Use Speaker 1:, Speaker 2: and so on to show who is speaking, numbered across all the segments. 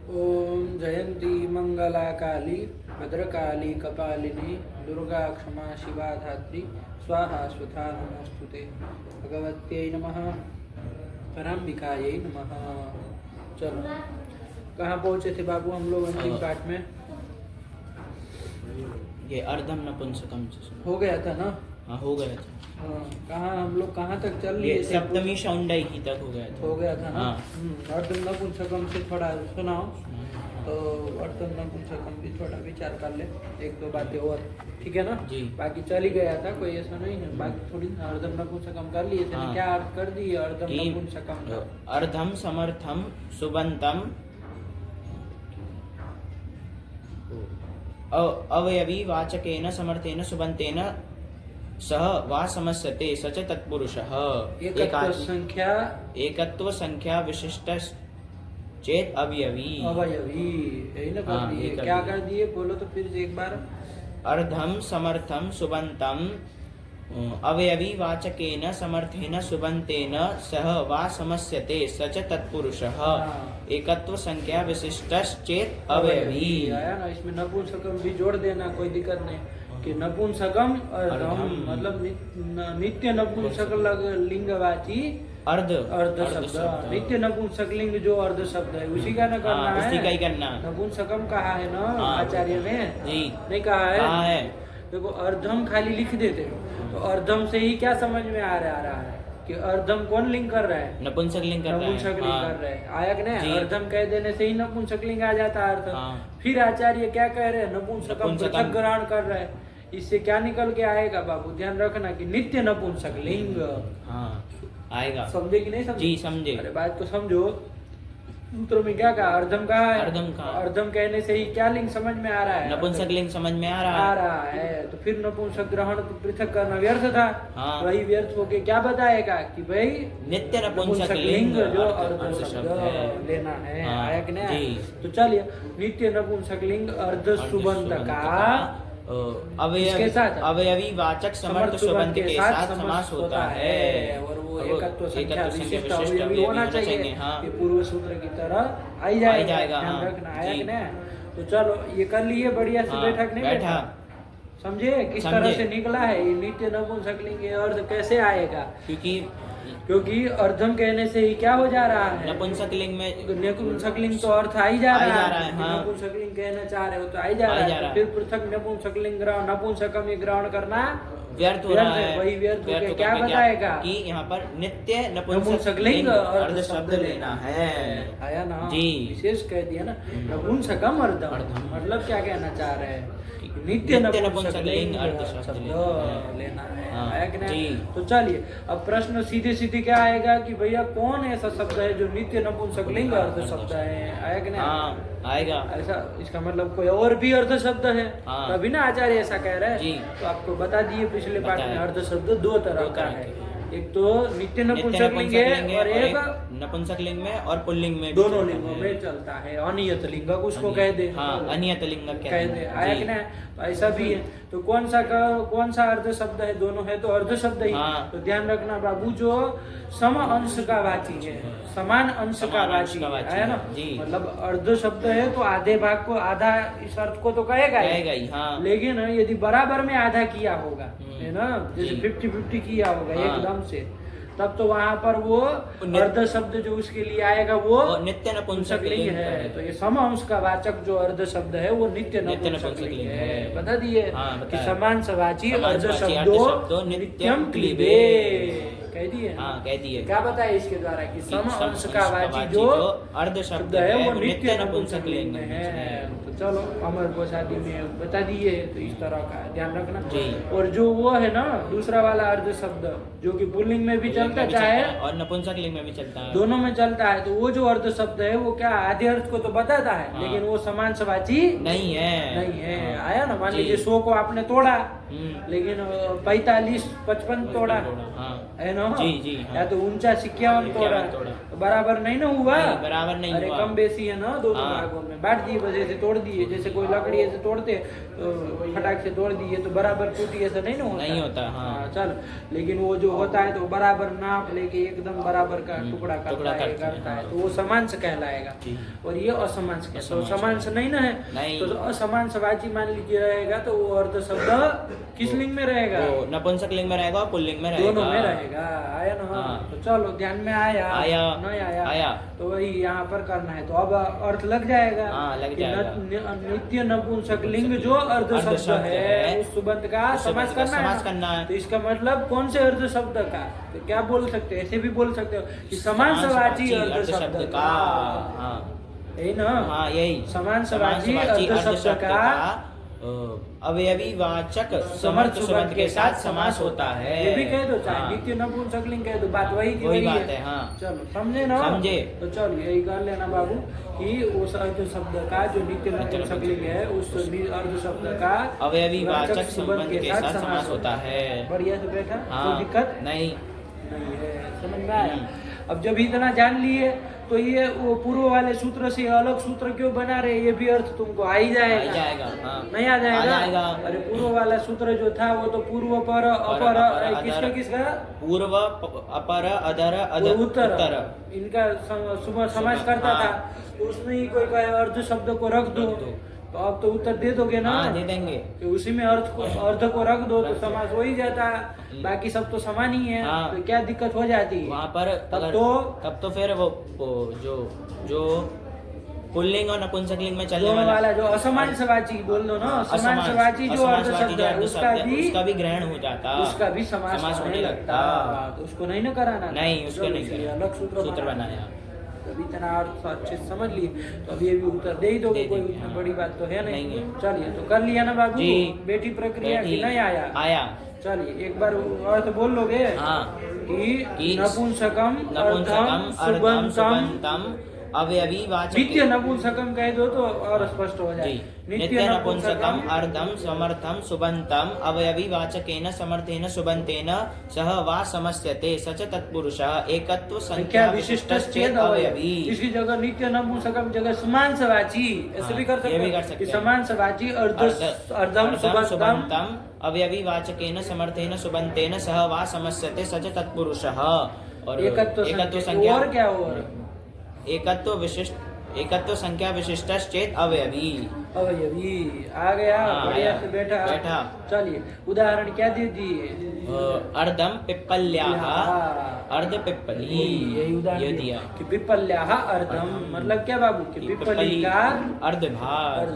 Speaker 1: ओम जयंती मंगला काली भद्रकाली कपालिनी दुर्गा क्षमा शिवा धात्री स्वाहा स्वधा नमोस्तुते भगवत्यै नमः पराम्बिकायै नमः। चलो कहाँ पहुँचे थे बाबू हम लोग अंतिम पाठ में?
Speaker 2: ये अर्धम नपुंसकम
Speaker 1: हो गया था ना?
Speaker 2: हाँ हो गया था।
Speaker 1: हाँ, कहाँ हम लोग कहाँ तक चल लिए
Speaker 2: ये
Speaker 1: थे?
Speaker 2: सप्तमी शौंडाई की तक हो गया था।
Speaker 1: हो गया था ना?
Speaker 2: हाँ।
Speaker 1: अर्धम नपुंसकम से थोड़ा सुनाओ। तो अर्धम नपुंसकम भी थोड़ा विचार कर ले, एक दो बातें और, ठीक है ना?
Speaker 2: जी।
Speaker 1: बाकी चल ही गया था, कोई ऐसा नहीं है। बाकी थोड़ी अर्धम नपुंसकम कर लिए थे।
Speaker 2: हाँ।
Speaker 1: क्या अर्थ कर दिए अर्धम नपुंसकम का?
Speaker 2: अर्धम समर्थम सुबंतम अवयवी वाचकेन समर्थेन सुबंतेन सह वा समस्यते सच तत्पुरुषः। एकत्व संख्या विशिष्ट चेत अवयवी।
Speaker 1: अवयवी यही ना कर दिए? क्या कर दिए बोलो तो फिर से एक बार।
Speaker 2: अर्धम समर्थम सुबंतम अवयवी वाचकेन समर्थेन सुबंतेन सह वा समस्यते सच तत्पुरुषः। एकत्व संख्या विशिष्ट चेत अवयवी।
Speaker 1: आया ना? इसमें नपुंसकम भी जोड़ देना, कोई दिक्कत नहीं। कि नपुंसकम अर्धम मतलब नित्य नपुंसक लिंगवाची अर्ध शब्द। नित्य नपुंसक लिंग जो अर्ध शब्द है उसी का न करना है,
Speaker 2: उसी का ही करना।
Speaker 1: नपुंसकम कहा है ना आचार्य ने? नहीं कहा है? देखो अर्धम खाली लिख देते तो अर्धम से ही क्या समझ में आ रहा है कि अर्धम कौन लिंग कर रहा है?
Speaker 2: नपुंसक लिंग कर रहा है।
Speaker 1: नपुंसक लिंग कर रहा है। आया कि नहीं? अर्धम कह देने से ही नपुंसक लिंग आ जाता है अर्थ। फिर आचार्य क्या कह रहे हैं? नपुंसकम पृथक ग्रहण कर रहे हैं। इससे क्या निकल के आएगा बाबू? ध्यान रखना कि नित्य नपुंसक लिंग
Speaker 2: आएगा।
Speaker 1: समझे कि नहीं समझे?
Speaker 2: जी समझे।
Speaker 1: अरे बात को समझो। सूत्रों में क्या कहा? अर्धम कहा है। अर्धम कहने से ही क्या लिंग समझ में आ रहा है?
Speaker 2: नपुंसक लिंग समझ में आ
Speaker 1: रहा है। तो फिर नपुंसक ग्रहण पृथक करना व्यर्थ था। वही व्यर्थ होके क्या बताएगा कि भाई
Speaker 2: नित्य नपुंसक लिंग
Speaker 1: जो अर्ध शब्द लेना है। आया कि नहीं? तो चलिए नित्य नपुंसक लिंग अर्ध सुबंत का
Speaker 2: अवयवी वाचक समर्थ सुबंत के साथ समास होता है।
Speaker 1: और वो एकत्व संख्या विशिष्ट अवयवी होना चाहिए। ये पूर्व सूत्र की तरह आई जाएगा। ध्यान रखना। आया कि नहीं? तो चलो ये कर लिए बढ़िया से। बैठक नहीं बैठा? समझे किस तरह से निकला है ये नित्य नपुंसक लिंग? अर्ध कैसे आएगा? क्योंकि अर्धम कहने से ही क्या हो जा रहा है? नपुंसक लिंग में नपुंसक लिंग तो अर्थ आ ही जा रहा है। नपुंसक लिंग कहना चाह रहे हो तो आ ही जा रहा है। फिर पृथक नपुंसक लिंग नपुंसकम ग्रहण करना
Speaker 2: व्यर्थ हो रहा है।
Speaker 1: वही व्यर्थ होकर क्या बताएगा
Speaker 2: कि यहाँ पर नित्य नपुंसक लिंग अर्ध शब्द लेना है।
Speaker 1: आया ना?
Speaker 2: जी
Speaker 1: विशेष कह दिया ना। नपुंसकम अर्धम मतलब क्या कहना चाह रहे हैं? नित्य नपुंसक लिंग अर्ध शब्द लेना है। आया कि नहीं? तो चलिए अब प्रश्न सीधे सीधे क्या आएगा कि भैया कौन ऐसा शब्द है जो नित्य नपुंसक लिंग अर्ध शब्द है? आया कि नहीं?
Speaker 2: आएगा।
Speaker 1: ऐसा इसका मतलब कोई और भी अर्ध शब्द है तभी ना आचार्य ऐसा कह रहे हैं। तो आपको बता दिए पिछले पाठ में अर्ध शब्द दो तरह का है। एक तो नित्य नपुंसक लिंग है और एक
Speaker 2: नपुंसक लिंग में और पुल्लिंग में।
Speaker 1: दोनों लिंगों में चलता है। अनियत लिंगक उसको कह दे।
Speaker 2: अनियत लिंगक
Speaker 1: कह दे। आया कि नहीं? तो ऐसा भी है। तो कौन सा अर्ध शब्द है? दोनों है तो अर्ध शब्द ही। तो ध्यान रखना बाबू जो सम अंश का वाची है, समान अंश का वाची है ना? मतलब अर्ध शब्द है तो आधे भाग को आधा इस अर्थ को तो कहेगा ही। लेकिन यदि बराबर में आधा किया होगा है ना, जैसे 50-50 किया होगा एकदम से, तब तो वहाँ पर वो अर्ध शब्द जो उसके लिए आएगा वो
Speaker 2: नित्य नपुंसक लिंग
Speaker 1: है। तो ये सम अंश का वाचक जो अर्ध शब्द है वो नित्य नपुंसक लिंग है। बता दिए कि समान सवाची अर्ध शब्दो नित्यम क्लीबे। कह दिए?
Speaker 2: कह दिए।
Speaker 1: क्या बताया इसके द्वारा कि सम अंश का वाची जो
Speaker 2: अर्ध शब्द है वो नित्य
Speaker 1: नपुंसक लिंग में है। तो चलो अमर गोसादी में बता दिए। तो इस तरह का ध्यान रखना। और जो वो है ना दूसरा वाला अर्ध शब्द जो कि पुल्लिंग में भी चलता है
Speaker 2: और नपुंसक लिंग में भी चलता है,
Speaker 1: दोनों में चलता है। तो वो जो अर्ध शब्द है वो क्या आधे अर्थ को तो बताता है लेकिन वो समान सवाची नहीं है। आया ना? मान लीजिए 100 को आपने तोड़ा लेकिन 45-55 तोड़ा है ना? ना,
Speaker 2: जी हाँ।
Speaker 1: या तो ऊंचा 51 तोड़ा, तो बराबर नहीं ना हुआ,
Speaker 2: बराबर नहीं
Speaker 1: अरे
Speaker 2: हुआ।
Speaker 1: कम बेसी है ना, दोनों भागों में बांट दिए, बस ऐसे तोड़ दिए, जैसे कोई लकड़ी ऐसे तोड़ते तो फटाक से तोड़ दिए तो बराबर टूटी, ऐसा नहीं ना होता,
Speaker 2: नहीं होता। हाँ
Speaker 1: चल, लेकिन वो जो होता है तो बराबर नाप लेके एकदम बराबर का टुकड़ा करता है, तो वो समांश कहलाएगा, और ये असमांश कहलाएगा। तो समांश नहीं ना है, तो असमांश वाची मान लीजिए रहेगा, तो वो अर्ध शब्द किस लिंग में रहेगा,
Speaker 2: नपुंसक लिंग में रहेगा और पुल्लिंग में रहेगा,
Speaker 1: दोनों में रहेगा। आया ना, तो चलो ध्यान में आया नहीं आया, तो वही यहाँ पर करना है, तो अब अर्थ लग जाएगा।
Speaker 2: लग जाएगा।
Speaker 1: नित्य नपुंसक लिंग जो अर्ध शब्द है उस सुबंध का समास करना है, तो इसका मतलब कौन से अर्ध शब्द का, तो क्या बोल सकते हैं, ऐसे भी बोल सकते हो कि समांसवाची अर्ध शब्द का, यही ना,
Speaker 2: यही
Speaker 1: समांसवाची अर्ध शब्द का
Speaker 2: अवयवी वाचक समर्थ सुबंध के साथ समास होता है।
Speaker 1: ये भी कह दो, चाहे नित्य नपुंसक लिंग कह दो, बात वही की वही
Speaker 2: बात है।
Speaker 1: चलो समझे ना, समझे, तो चलो यही कर लेना बाबू कि उस अर्ध शब्द का जो नित्य नपुंसक लिंग है उस अर्ध शब्द का
Speaker 2: अवयवी वाचक सुबंध के साथ समास होता है।
Speaker 1: बढ़िया से बैठा, कोई दिक्कत
Speaker 2: नहीं
Speaker 1: है, समझ में आया। अब जब इतना जान लिए तो ये वो पूर्व वाले सूत्र से अलग सूत्र क्यों बना रहे, ये भी अर्थ तुमको आ ही जाएगा, नहीं आ जाएगा। अरे पूर्व वाला सूत्र जो था वो तो पूर्व पर अपर किसका
Speaker 2: पूर्व अपर अधर उत्तर
Speaker 1: इनका समास करता था, तो उसमें ही कोई कहे अर्ध शब्द को रख दो, तो अब तो उत्तर दे दोगे ना,
Speaker 2: दे देंगे,
Speaker 1: तो उसी में अर्ध को रख दो तो समास हो ही जाता, बाकी सब तो समान ही है, तो क्या दिक्कत हो जाती है
Speaker 2: वहाँ पर। तब तो फिर वो जो पुल्लिंग और नपुंसकलिंग में चलने
Speaker 1: वाला जो असमांसवाची बोल दो ना, असमांसवाची जो अर्ध शब्द है उसका भी
Speaker 2: ग्रहण हो जाता,
Speaker 1: उसका भी समास होने लगता, तो उसको नहीं ना कराना,
Speaker 2: नहीं उसको नहीं,
Speaker 1: अलग सूत्र बनाया। अभी इतना अर्थ अच्छे समझ लिए, तो अभी अभी उत्तर दे ही दोगे, कोई उसमें बड़ी बात तो है नहीं। चलिए, तो कर लिया ना बाबू, बेटी प्रक्रिया की नहीं आया। चलिए एक बार अर्थ बोल लोगे कि नपुंसकम अर्धम सुबंतम
Speaker 2: अवयवी वाचक।
Speaker 1: नित्य नपुंसकम कह दो तो और स्पष्ट हो जाए।
Speaker 2: नित्य नपुंसकम अर्धम समर्थम सुबंतम अवयवी वाचकेन समर्थेन सुबंतेन सह वा समस्यते सच तत्पुरुषः एकत्व संख्या विशिष्टश्चेद अवयवी।
Speaker 1: इसकी जगह नित्य नपुंसकम जगह समांसवाची ऐसे भी कर सकते हैं। समांसवाची अर्धम सुबंतम
Speaker 2: अवयवी वाचकेन समर्थेन सुबंतेन सह वा समस्यते सच तत्पुरुषः। और
Speaker 1: एकत्व संख्या और क्या और
Speaker 2: एकत्व संख्या विशिष्टश्चेत अवयवी
Speaker 1: आ गया। बढ़िया से बैठा। चलिए उदाहरण क्या दे दिए?
Speaker 2: अर्धम पिप्पल्याः अर्ध पिप्पली,
Speaker 1: यही उदाहरण दिया कि पिप्पल्याः अर्धम मतलब क्या बाबू कि पिप्पली का अर्धभाग।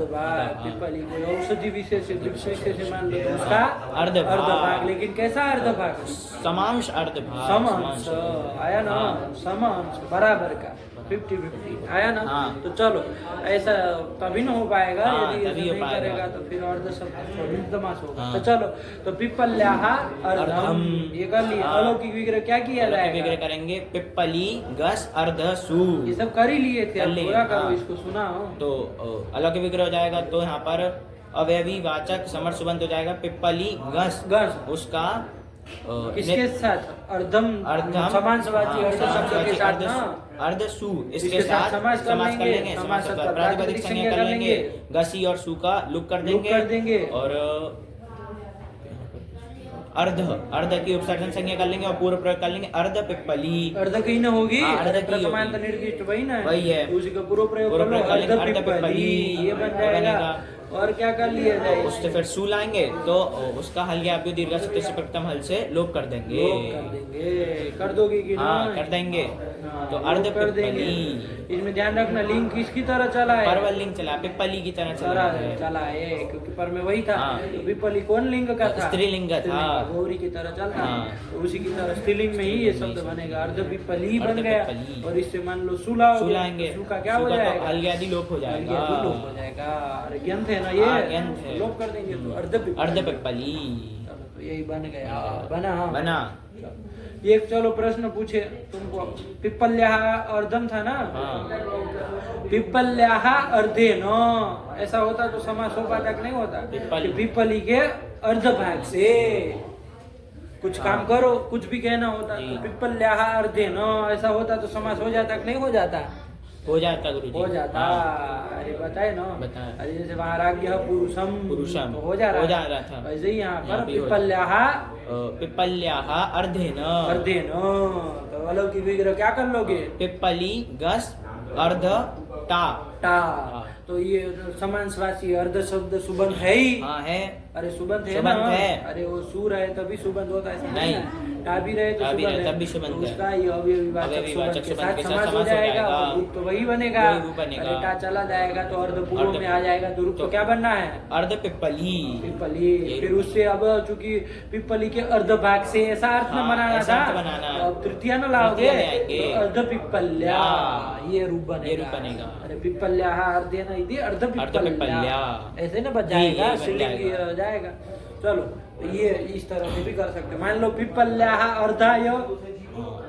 Speaker 1: पिप्पली कोई औषधि विशेष से मान लो उसका अर्धभाग, लेकिन कैसा अर्धभाग?
Speaker 2: समांश अर्धभाग।
Speaker 1: समांश आया ना, समांश बराबर का 50-50 आया ना। तो चलो ऐसा तभी न हो पाएगा यदि ऐसा नहीं करेगा तो फिर अर्ध शब्द समास होगा। तो चलो तो पिप्पल्याः अर्धम ये कर लिए। अलौकिक विग्रह क्या किया जाएगा?
Speaker 2: विग्रह करेंगे पिप्पली गस अर्ध सु,
Speaker 1: ये सब कर ही लिए थे, पूरा करो इसको सुनाओ।
Speaker 2: तो अलौकिक विग्रह हो जाएगा। तो यहाँ पर अवयवी वाचक समर्थ सुबंत हो जाएगा पिप्पली गस उसका
Speaker 1: किसके साथ? अर्धम समांसवाची अर्ध शब्द के साथ ना,
Speaker 2: अर्ध सु इसके साथ समास कर लेंगे। प्रातिपदिक संज्ञा कर लेंगे। गसी और सु का लुक कर देंगे और अर्ध की उपसर्जन संज्ञा कर लेंगे और पूर्व प्रयोग कर लेंगे। अर्ध पिप्पली अर्ध
Speaker 1: की न होगी,
Speaker 2: प्रथमांत
Speaker 1: निर्दिष्ट वही ना,
Speaker 2: वही है,
Speaker 1: उसी का पूर्व प्रयोग कर लो। अर्ध पिप्पली ये बन जाएगा। और क्या कर लिया जाए?
Speaker 2: उससे फिर सू लाएंगे तो उसका हल या दीर्घ से प्रथम हल से लोप कर देंगे।
Speaker 1: कर दोगे कि
Speaker 2: हाँ, कर देंगे। तो अर्ध
Speaker 1: कर देंगे। इसमें ध्यान रखना लिंग किसकी तरह चला है?
Speaker 2: परवल लिंग चला, पिप्पली की तरह चला
Speaker 1: है क्योंकि पर में वही था। तो पिप्पली कौन लिंग का था?
Speaker 2: स्त्रीलिंग था,
Speaker 1: गौरी की तरह चलता। तो उसी की तरह स्त्रीलिंग में ही ये शब्द बनेगा। अर्ध पिप्पली बन गया और इससे मान लो सुलाएंगे, सु का क्या हो जाएगा?
Speaker 2: हल आदि लोप हो
Speaker 1: जाएगा। ज्ञान थे ना, ये लोप कर देंगे तो अर्ध पिप्पली। तो यही बन गया, बना। एक चलो प्रश्न पूछे तुमको, पिप्पल्याः अर्धम था ना, पिप्पल्याः अर्धेन ऐसा होता तो समास हो पाता कि नहीं होता? पिप्पली के अर्ध भाग से कुछ
Speaker 2: हाँ।
Speaker 1: काम करो, कुछ भी कहना होता
Speaker 2: जी।
Speaker 1: तो पिप्पल्याः अर्धेन ऐसा होता तो समास हो जाता कि नहीं हो जाता?
Speaker 2: हो जाता गुरुजी।
Speaker 1: हो जाता।
Speaker 2: हाँ।
Speaker 1: अरे बताए ना,
Speaker 2: बताए।
Speaker 1: अरे जैसे वहाँ राज्ञः पुरुषम
Speaker 2: पुरुषम
Speaker 1: तो हो जा
Speaker 2: हो जा
Speaker 1: रहा
Speaker 2: रहा था।
Speaker 1: वैसे ही यहाँ
Speaker 2: यहाँ
Speaker 1: पर
Speaker 2: भी हो
Speaker 1: पिप्पल्याः
Speaker 2: पिप्पल्याः अर्धेन
Speaker 1: अर्धेन, तो अलौकिक विग्रह क्या कर लोगे?
Speaker 2: पिप्पली गस अर्ध टा
Speaker 1: टा,
Speaker 2: हाँ।
Speaker 1: तो ये समान स्वासी अर्ध शब्द सुबंध है ही।
Speaker 2: हाँ है।
Speaker 1: अरे सुबंध है
Speaker 2: सुबंध
Speaker 1: ना,
Speaker 2: है।
Speaker 1: अरे वो सूर है तभी सुबंध होता है, ऐसा
Speaker 2: नहीं।
Speaker 1: है। टा भी रहे तो
Speaker 2: टा भी
Speaker 1: सुबंध
Speaker 2: रहे
Speaker 1: है,
Speaker 2: तब भी सुबंध
Speaker 1: तो
Speaker 2: है।
Speaker 1: उसका ये अवयविवाचक
Speaker 2: अवयविवाचक
Speaker 1: सुबंध के साथ समास हो जाएगा, और रूप तो वही बनेगा।
Speaker 2: वही रूप बनेगा।
Speaker 1: अरे टा चला जाएगा तो अर्ध पूर्व
Speaker 2: अर्ध-
Speaker 1: में आ जाएगा, तो रूप तो क्या बनना है?
Speaker 2: अर्ध पिप्पली।
Speaker 1: पिप्पली।
Speaker 2: यही
Speaker 1: फिर
Speaker 2: रूप
Speaker 1: उससे अब चूंकि पिप्पली के अर्ध भाग से ऐसा अर्थ न
Speaker 2: हाँ,
Speaker 1: बनाना
Speaker 2: ऐसा
Speaker 1: था,
Speaker 2: अर्थ बनाना।
Speaker 1: तो अब तृतीया न लाओगे
Speaker 2: तृतीया ले आएंगे।
Speaker 1: तो अर्ध पिप्पल्या, ये रूप बनेगा।
Speaker 2: ये रूप बनेगा।
Speaker 1: अरे पिप्पल्याः अर्धेन इति अर्ध पिप्पल्या,
Speaker 2: पिप्पल्या।
Speaker 1: ऐसे ना बच
Speaker 2: जी,
Speaker 1: जाएगा,
Speaker 2: ये बन
Speaker 1: स्त्रीलिंगी
Speaker 2: जाएगा।
Speaker 1: जाएगा। चलो ये इस तरह से भी कर सकते हैं। मान लो पिप्पल्याः अर्धाय,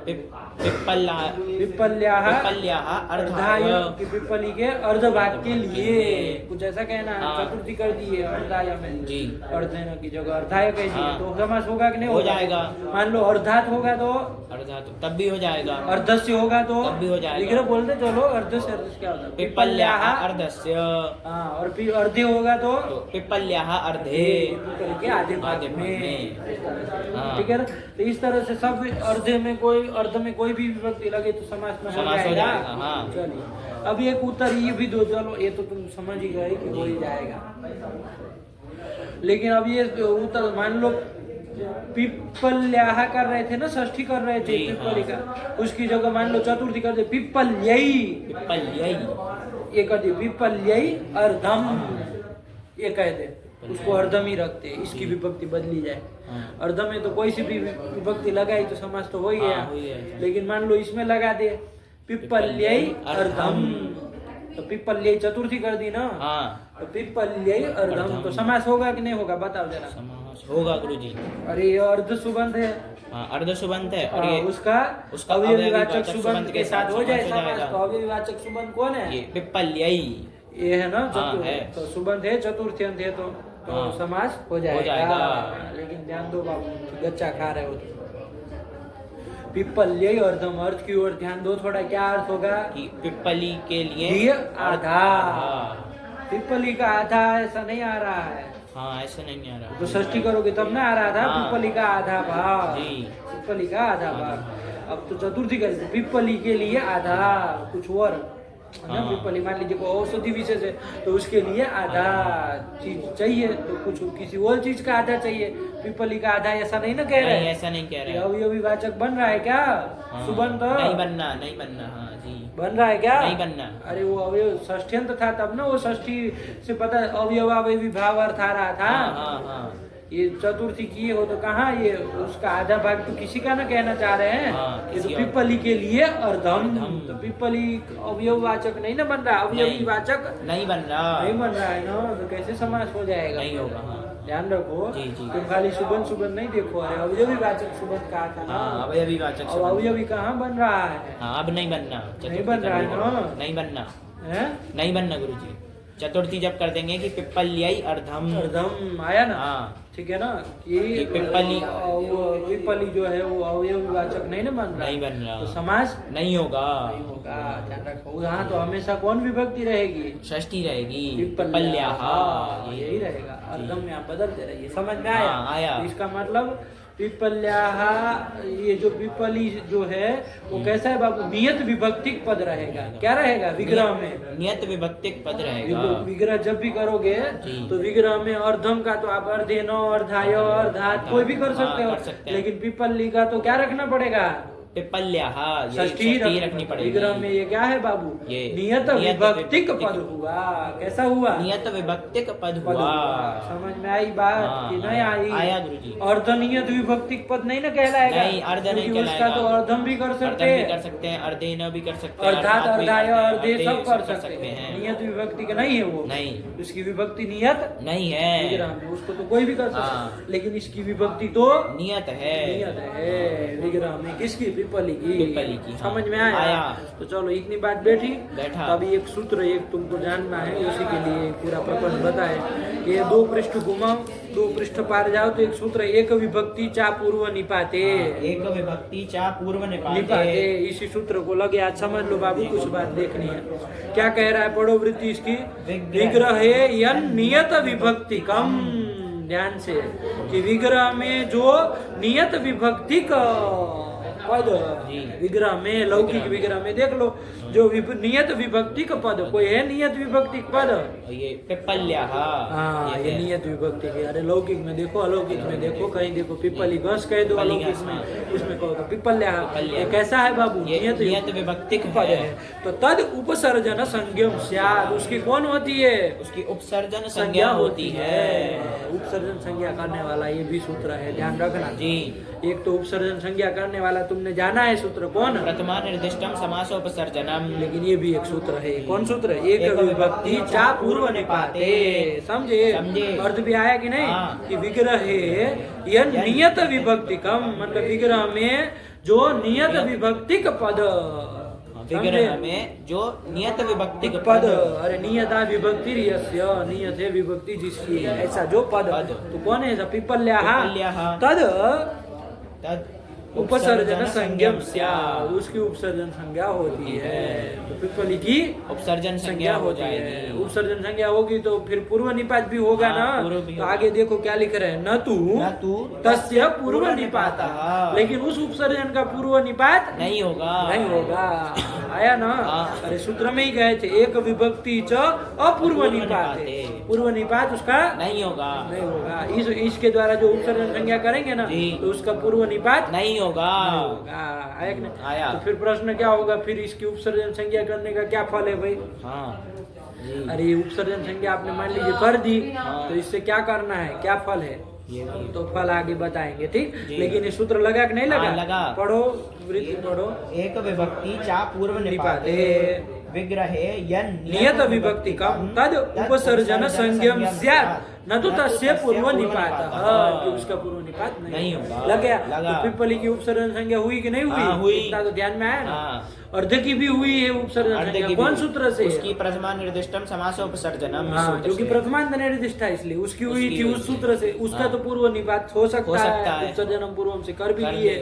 Speaker 2: पिप्पल्याः
Speaker 1: पिप्पल्याः
Speaker 2: पिप्पल्याः
Speaker 1: अर्धाय
Speaker 2: अर्धाय
Speaker 1: कि पिप्पली के अर्ध भाग के लिए, कुछ ऐसा कहना है।
Speaker 2: हाँ।
Speaker 1: चतुर्थी कर दिए अर्धाय में,
Speaker 2: जी।
Speaker 1: अर्धेन की जगह अर्धाय कह दिए,
Speaker 2: हाँ।
Speaker 1: तो समास होगा कि नहीं
Speaker 2: हो
Speaker 1: होगा?
Speaker 2: जाएगा।
Speaker 1: मान लो अर्धात होगा तो,
Speaker 2: अर्धा तो तब भी हो जाएगा।
Speaker 1: अर्धस्य होगा तो
Speaker 2: तब भी हो जाएगा।
Speaker 1: विग्रह बोलते चलो, अर्धस्य अर्धस्य क्या होता है?
Speaker 2: पिप्पल्याः अर्धस्य
Speaker 1: हाँ, और फिर अर्धे होगा तो
Speaker 2: तो पिप्पल्याः अर्धे
Speaker 1: पिप्पली के आधे भाग
Speaker 2: आधे भाग
Speaker 1: में,
Speaker 2: में।
Speaker 1: इस तरह से।
Speaker 2: हाँ।
Speaker 1: ठीक है ना? तो इस तरह से सब अर्धे में कोई अर्ध में कोई भी विभक्ति लगे तो समास में हो
Speaker 2: समास हो
Speaker 1: जाएगा।
Speaker 2: जाएगा, हाँ।
Speaker 1: चलिए अब एक उत्तर ये भी दो, चलो ये तो तुम समझ ही गए कि हो ही जाएगा, लेकिन अब ये उत्तर मान लो पिप्पल्याः कर रहे थे ना, षष्ठी कर रहे थे
Speaker 2: जी,
Speaker 1: पिप्पली
Speaker 2: हाँ।
Speaker 1: का, उसकी जगह मान लो चतुर्थी कर दे पिप्पल्यै,
Speaker 2: पिप्पल्यै
Speaker 1: ये कर दे पिप्पल्यै अर्धम, ये कह दे, उसको अर्धम ही रखते, इसकी विभक्ति बदली जाए।
Speaker 2: हाँ।
Speaker 1: अर्धम में तो कोई सी भी विभक्ति लगाई तो समास तो वही
Speaker 2: हाँ, वही
Speaker 1: है,
Speaker 2: है।
Speaker 1: लेकिन मान लो इसमें लगा दे पिप्पल्यै अर्धम, तो पिप्पल्यै चतुर्थी कर दी ना,
Speaker 2: हाँ
Speaker 1: तो पिप्पल्यै अर्धम, तो समास होगा कि नहीं होगा? बताओ जरा।
Speaker 2: समास होगा गुरुजी।
Speaker 1: अरे ये अर्ध सुबंध है,
Speaker 2: हाँ अर्ध सुबंध है और
Speaker 1: हाँ,
Speaker 2: ये
Speaker 1: उसका
Speaker 2: उसका
Speaker 1: अव्ययवाचक सुबंध के साथ हो जाए
Speaker 2: समास हो
Speaker 1: समास,
Speaker 2: जाएगा।
Speaker 1: तो अव्ययवाचक सुबंध कौन है?
Speaker 2: ये पिप्पल्यै
Speaker 1: ये है ना
Speaker 2: हाँ,
Speaker 1: चतुर्थ,
Speaker 2: है।
Speaker 1: तो सुबंध है, चतुर्थी अंत है, तो
Speaker 2: हाँ।
Speaker 1: समास हो जाएगा।
Speaker 2: जाएगा।
Speaker 1: लेकिन ध्यान दो बाबू, गच्चा खा रहे हो तो। पिप्पल्यै अर्धम, अर्थ की ओर ध्यान दो थोड़ा, क्या अर्थ होगा?
Speaker 2: कि पिप्पली के लिए
Speaker 1: ये आधा,
Speaker 2: हाँ।
Speaker 1: पिप्पली का आधा ऐसा नहीं आ रहा है,
Speaker 2: हाँ ऐसा नहीं आ रहा।
Speaker 1: तो षष्ठी करोगे तब ना आ रहा था।
Speaker 2: हाँ।
Speaker 1: पिप्पली का आधा भाग,
Speaker 2: जी।
Speaker 1: पिप्पली का आधा भाग। अब तो चतुर्थी करोगे पिप्पली के लिए आधा, कुछ और है ना,
Speaker 2: हाँ।
Speaker 1: पिप्पली मान लीजिए को औषधि विशेष है तो उसके लिए आधा चीज चाहिए, तो कुछ किसी और चीज का आधा चाहिए, पिप्पली का आधा ऐसा नहीं ना कह रहे
Speaker 2: नहीं
Speaker 1: हैं।
Speaker 2: ऐसा नहीं कह रहे।
Speaker 1: अव्ययवाचक बन रहा है क्या?
Speaker 2: हाँ।
Speaker 1: सुबंध
Speaker 2: नहीं बनना, नहीं बनना। हाँ जी
Speaker 1: बन रहा है क्या?
Speaker 2: नहीं बनना।
Speaker 1: अरे वो अवयव षष्ठ्यंत था तब ना, वो षष्ठी से पता अवयवावयवी भाव अर्थ आ रहा था।
Speaker 2: हाँ हाँ हाँ
Speaker 1: ये चतुर्थी किए हो तो कहाँ ये उसका आधा भाग तो किसी का ना कहना चाह रहे हैं।
Speaker 2: हाँ,
Speaker 1: ये तो
Speaker 2: किसी और-
Speaker 1: पिप्पली के लिए अर्धम,
Speaker 2: अर्धम।
Speaker 1: तो पिप्पली अवयववाचक नहीं ना बन रहा, अवयवीवाचक
Speaker 2: नहीं बन रहा।
Speaker 1: नहीं बन रहा है ना, तो कैसे समास हो जाएगा?
Speaker 2: नहीं होगा। हाँ
Speaker 1: ध्यान रखो,
Speaker 2: जी, जी।
Speaker 1: तुम खाली सुबंध सुबंध नहीं देखो, अरे अवयवीवाचक सुबंध कहा था ना,
Speaker 2: हाँ अवयवीवाचक
Speaker 1: अब
Speaker 2: सुबंध।
Speaker 1: अवयवी कहाँ बन रहा है?
Speaker 2: हाँ अब नहीं बनना।
Speaker 1: नहीं बन रहा है ना?
Speaker 2: नहीं बनना,
Speaker 1: हैं?
Speaker 2: नहीं बनना गुरुजी। चतुर्थी जब कर देंगे कि पिप्पल्यै अर्धम।
Speaker 1: अर्धम आया ना?
Speaker 2: हाँ
Speaker 1: ठीक है ना, कि
Speaker 2: कि पिप्पली
Speaker 1: वो पिप्पली जो है वो अवयवीवाचक नहीं ना बन रहा,
Speaker 2: नहीं बन रहा।
Speaker 1: तो समास
Speaker 2: नहीं होगा।
Speaker 1: नहीं होगा, ध्यान रखो। यहाँ तो हमेशा कौन विभक्ति रहेगी?
Speaker 2: षष्ठी रहेगी।
Speaker 1: पिप्पल्याः,
Speaker 2: पिप्पल्याः।
Speaker 1: यही रहेगा। अर्धम यहाँ बदलते रहिए, समझ में आया?
Speaker 2: हाँ, आया।
Speaker 1: तो इसका मतलब पिप्पल्याः, ये जो पिप्पली जो है वो कैसा है बाबू? नियत विभक्तिक पद रहेगा। क्या रहेगा विग्रह में?
Speaker 2: नियत विभक्तिक पद रहेगा।
Speaker 1: विग्रह जब भी करोगे
Speaker 2: जी।
Speaker 1: तो विग्रह में अर्धम का तो आप अर्धेनो, अर्धाय, अर्धात कोई भी कर सकते
Speaker 2: हाँ,
Speaker 1: हो,
Speaker 2: कर सकते हैं।
Speaker 1: लेकिन पिप्पली का तो क्या रखना पड़ेगा?
Speaker 2: पिप्पल्याः
Speaker 1: षष्ठी
Speaker 2: षष्ठी रखनी पड़ेगी।
Speaker 1: विग्रह में ये क्या है बाबू?
Speaker 2: ये
Speaker 1: नियत
Speaker 2: नियत
Speaker 1: विभक्तिक
Speaker 2: विभक्तिक
Speaker 1: पद हुआ। कैसा हुआ?
Speaker 2: नियत विभक्तिक पद
Speaker 1: पद
Speaker 2: हुआ।
Speaker 1: हुआ। समझ में आई बात
Speaker 2: हाँ,
Speaker 1: कि नहीं आई?
Speaker 2: आया गुरुजी।
Speaker 1: अर्धनियत विभक्तिक पद नहीं ना कहलाएगा?
Speaker 2: नहीं, अर्ध नहीं
Speaker 1: क्योंकि उसका
Speaker 2: कहलाएगा।
Speaker 1: तो अर्धम भी कर सकते
Speaker 2: अर्धम भी
Speaker 1: हैं,
Speaker 2: कर सकते हैं, अर्धेन भी कर सकते हैं,
Speaker 1: अर्थात
Speaker 2: अर्धात भी
Speaker 1: अर्धाय,
Speaker 2: करते हैं,
Speaker 1: अर्धे सब कर
Speaker 2: सब
Speaker 1: सकते हैं।
Speaker 2: हैं।
Speaker 1: नियत विभक्ति का नहीं है वो,
Speaker 2: नहीं
Speaker 1: उसकी विभक्ति नियत
Speaker 2: नहीं है।
Speaker 1: विग्रह में, उसको तो कोई भी कर सकता है,
Speaker 2: हाँ।
Speaker 1: लेकिन इसकी विभक्ति तो
Speaker 2: नियत है।
Speaker 1: नियत है विग्रह में। किसकी? पिपली
Speaker 2: पिपली की, हाँ।
Speaker 1: समझ में आया? तो चलो इतनी बात बैठा। अभी एक सूत्र एक तुमको जानना है, उसी के लिए पूरा प्रपंच बताए। ये 2 पृष्ठ घुमाओ, 2 पृष्ठ पार जाओ तो एक सूत्र एक विभक्ति चा पूर्व निपाते,
Speaker 2: एक विभक्ति चा पूर्व
Speaker 1: निपाते। इसी सूत्र को लगे आज समझ लो बाबू, कुछ बात देखनी है। क्या कह रहा है, पढ़ो वृत्ति इसकी। विग्रह यन नियत विभक्ति कम, ध्यान से, कि विग्रह में जो नियत विभक्ति का पद, विग्रह में, लौकिक विग्रह में देख लो, जो नियत विभक्ति का पद, कोई है नियत विभक्ति का पद? ये
Speaker 2: पिपल्या,
Speaker 1: हाँ, ये नियत विभक्ति के। अरे लौकिक में देखो, अलौकिक में देखो, कहीं देखो पिपली घस कह दो, अलौकिक में उसमें कहो तो पिपल्या। ये कैसा है बाबू?
Speaker 2: नियत विभक्ति का
Speaker 1: पद है। तो तद उपसर्जन संज्ञम स्यात्, उसकी कौन होती है?
Speaker 2: उसकी उपसर्जन संज्ञा होती है।
Speaker 1: उपसर्जन संज्ञा करने वाला ये भी सूत्र है, ध्यान रखना जी। एक तो उपसर्जन संज्ञा करने वाला तुमने जाना है सूत्र कौन?
Speaker 2: प्रथमा निर्दिष्टम समासोपसर्जनम।
Speaker 1: लेकिन ये भी एक सूत्र है। कौन सूत्र? एक विभक्ति चा पूर्व निपाते। समझे? अर्थ भी आया कि नहीं? कि विग्रह है यह नियत विभक्ति कम, मतलब विग्रह में जो नियत विभक्ति का पद,
Speaker 2: विग्रह में जो नियत विभक्ति का
Speaker 1: पद। अरे नियता विभक्ति नियत है विभक्ति जिसकी, ऐसा जो पद। तो कौन है? पिपल्या। तद उपसर्जन संज्ञम स्यात्, उसकी उपसर्जन संज्ञा होती है। तो पिपली की
Speaker 2: उपसर्जन संज्ञा हो जाएगी।
Speaker 1: उपसर्जन संज्ञा होगी तो फिर पूर्व निपात भी होगा ना। तो आगे देखो क्या लिख रहे हैं, न तू तस्य पूर्व निपाता, लेकिन उस उपसर्जन का पूर्व निपात
Speaker 2: नहीं होगा।
Speaker 1: आया ना? अरे सूत्र में ही गए थे, एक विभक्ति च अपूर्व निपात, पूर्व निपात उसका नहीं होगा। इसके द्वारा जो उपसर्जन संज्ञा करेंगे ना, तो उसका पूर्व निपात नहीं होगा। आया। तो फिर प्रश्न क्या होगा, फिर इसकी उपसर्जन संज्ञा करने का क्या फल है भाई? अरे उपसर्जन संज्ञा आपने मान लीजिए कर दी, तो इससे क्या करना है, क्या फल है? तो फल आगे बताएंगे, ठीक। लेकिन ये सूत्र लगा कि नहीं लगा? पढ़ो वृत्ति पढ़ो।
Speaker 2: एक विभक्ति चा पूर्व निपाते विग्रह यन
Speaker 1: नियत विभक्ति कम तद उपसर्जन संज्ञम स्यात्, न तो तस्य पूर्व निपात, उसका पूर्व निपात नहीं होगा। लग गया? तो पिपली की उपसर्जन संज्ञा हुई कि नहीं हुई? इतना तो ध्यान में आया ना। अर्ध की भी हुई है उपसर्जन संज्ञा, कौन सूत्र से?
Speaker 2: उसकी प्रथमा निर्दिष्टम समासोपसर्जनम,
Speaker 1: जो कि प्रथमांत निर्दिष्ट है, इसलिए उसकी हुई थी उस सूत्र से। उसका तो पूर्व निपात हो सकता है, उपसर्जनम पूर्व से कर भी लिए,